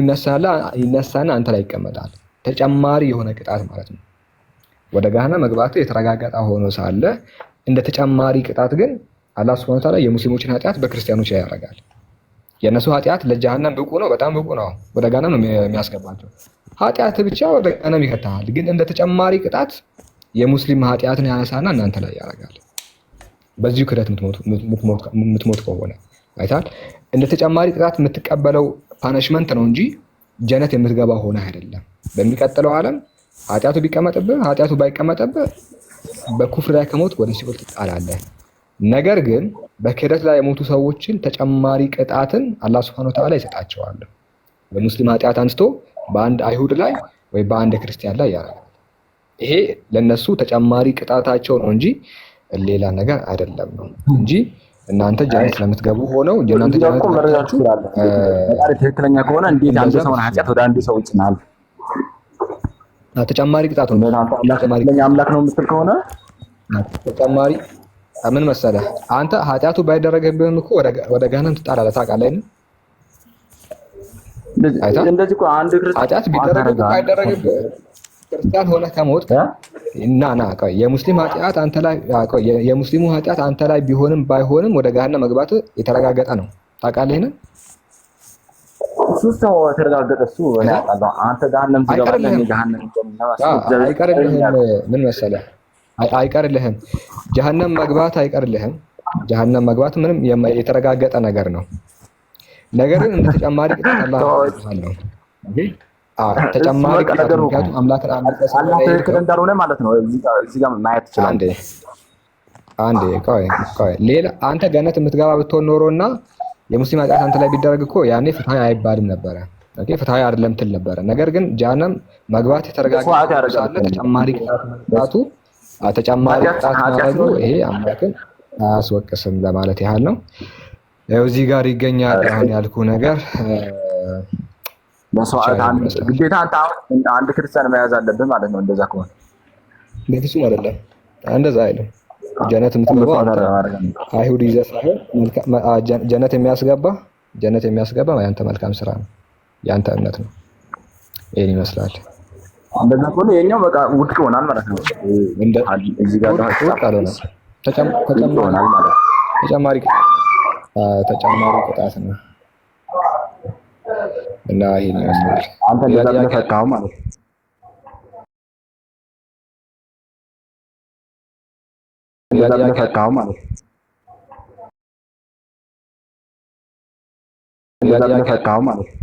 G: ይነሳና አንተ ላይ ይቀመጣል። ተጨማሪ የሆነ ቅጣት ማለት ነው። ወደ ገሃነም መግባት የተረጋገጠ ሆኖ ሳለ እንደ ተጨማሪ ቅጣት ግን አላህ Subhanahu Wa Ta'ala የሙስሊሞችን ኃጢአት በክርስቲያኖች ላይ ያደርጋል። የነሱ ኃጢአት ለጀሃነም ብቁ ነው፣ በጣም ብቁ ነው። ወደ ገሃነም ነው የሚያስገባቸው። ኃጢአት ብቻ ወደ ገሃነም ይከታል። ግን እንደ ተጨማሪ ቅጣት የሙስሊም ኃጢአትን ያነሳና እናንተ ላይ ያደርጋል። በዚሁ ክደት የምትሞት ከሆነ አይታል እንደ ተጨማሪ ቅጣት የምትቀበለው ፓኒሽመንት ነው እንጂ ጀነት የምትገባ ሆነ አይደለም። በሚቀጥለው ዓለም ኃጢአቱ ቢቀመጥብህ ኃጢአቱ ባይቀመጥብህ በኩፍር ላይ ከሞት ወደ ሲኦል ትጣላለህ። ነገር ግን በክደት ላይ የሞቱ ሰዎችን ተጨማሪ ቅጣትን አላህ Subhanahu Wa Ta'ala ይሰጣቸዋል። በሙስሊም ኃጢአት አንስቶ በአንድ አይሁድ ላይ ወይ በአንድ ክርስቲያን ላይ ያደርጋል። ይሄ ለነሱ ተጨማሪ ቅጣታቸው ነው እንጂ ሌላ ነገር አይደለም ነው እንጂ እናንተ ጀነት ስለምትገቡ ሆነው እናንተ ጀነት
C: መረጃችሁ በጣም ትክክለኛ ከሆነ እንዴት አንድ ሰው ኃጢአት ወደ አንድ ሰው ይጭናል?
G: ተጨማሪ ቅጣት ነው።
C: አምላክ ነው የምትል ከሆነ
G: ተጨማሪ ምን መሰለህ አንተ ኃጢአቱ ባይደረገብህም እኮ ወደ ገሃነም ትጣላለህ። ታውቃለህ?
C: እንደዚህ እኮ አንድ
G: ኃጢአት ቢደረግብህ አይደረግብህ ክርስቲያን ሆነህ ከሞት ና ቆይ የሙስሊም ኃጢአት አንተ ላይ ቆይ የሙስሊሙ ኃጢአት አንተ ላይ ቢሆንም ባይሆንም ወደ ገሃነም መግባት የተረጋገጠ ነው። ታውቃለህ ይሄንን?
C: እሱ ተረጋገጠ። እሱ እኔ አውቃለሁ። አንተ ገሃነም ትገባለህ፣ እኔ ገሃነም
G: አይቀርልህም። ምን መሰለህ አይቀርልህም። ገሃነም መግባት አይቀርልህም። ገሃነም መግባት ምንም የተረጋገጠ ነገር ነው። ነገር ግን እንደ ተጨማሪ ቅጣት አላህ ነው። ተጨማሪ ቅጣት ምክንያቱም አምላክን
C: አላህ ትክክል እንዳልሆነ ማለት ነው። እዚህ ጋር ማየት ይችላል።
G: አንዴ ቆይ ሌላ አንተ ገነት የምትገባ ብትሆን ኖሮና የሙስሊም ኃጢአት አንተ ላይ ቢደረግ እኮ ያኔ ፍትሃዊ አይባልም ነበረ። ኦኬ ፍትሃዊ አይደለም ትል ነበረ። ነገር ግን ጀሃነም መግባት የተረጋገጠ ሳለ ተጨማሪ ቅጣት ማድረጉ ይሄ አምላክን አያስወቅስም ለማለት ያህል ነው። ያው እዚህ ጋር ይገኛል አሁን ያልኩ ነገር
C: መስዋዕት ግዴታ አንድ ክርስቲያን መያዝ አለብህ ማለት ነው። እንደዛ ከሆነ
G: በፍጹም አይደለም፣ እንደዛ አይደለም። ጀነት የምትገባው አይሁድ ይዘህ ሳይሆን ጀነት የሚያስገባ ያንተ መልካም ስራ ነው፣ ያንተ እምነት ነው። ይሄን ይመስላል።
C: እንደዛ ከሆነ የኛው በቃ ውድቅ ይሆናል ማለት ነው። እዚህ ጋር
G: ተጨማሪ ቅጣት ነው እና ይሄን ይመስላል።
C: አንተ እንደዛ ተፈታው ማለት ነው። እንደዛ ተፈታው ማለት ነው። እንደዛ ተፈታው ማለት ነው።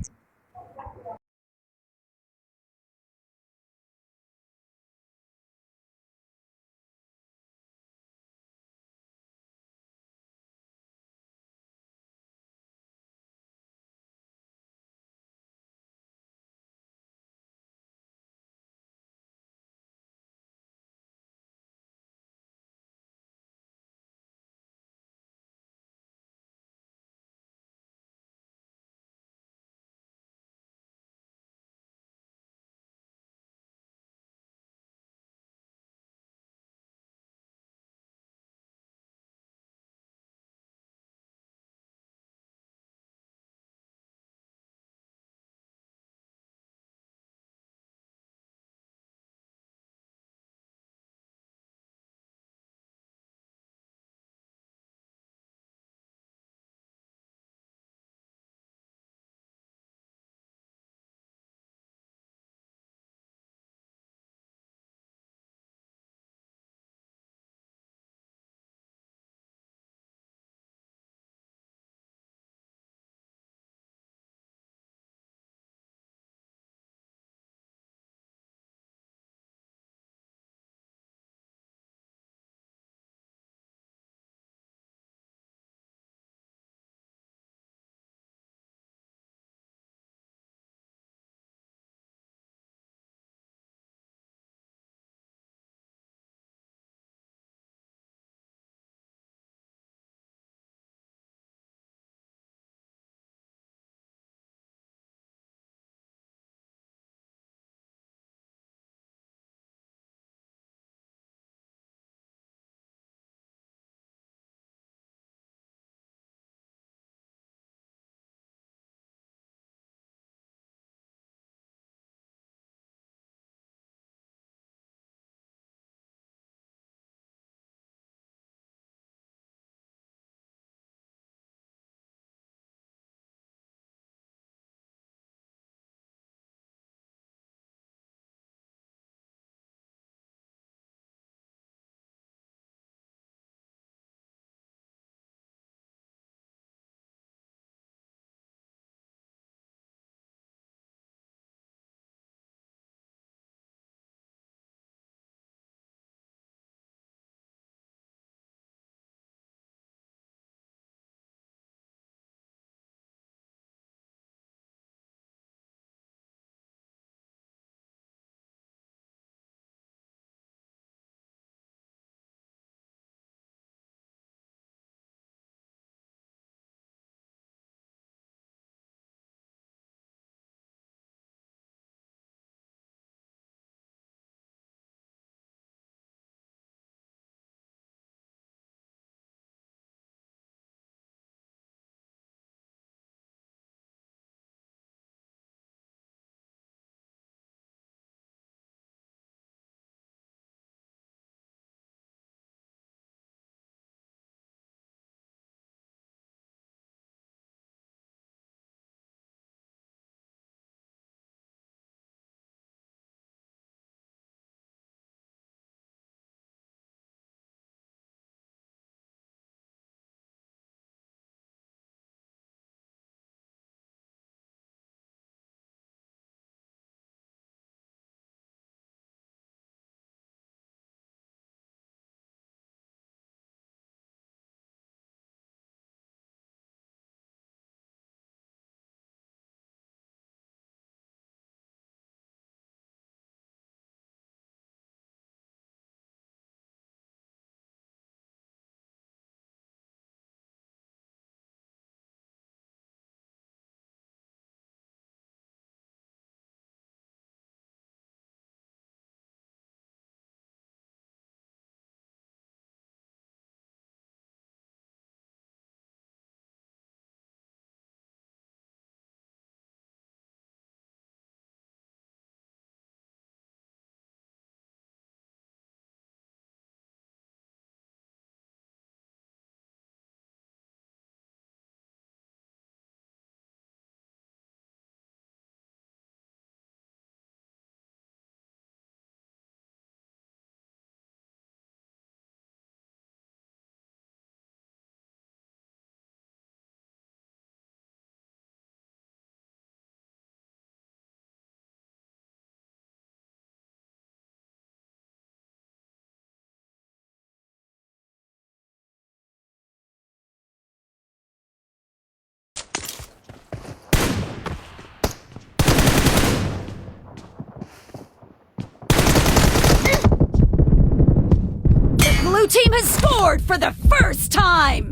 I: team has scored for the first time.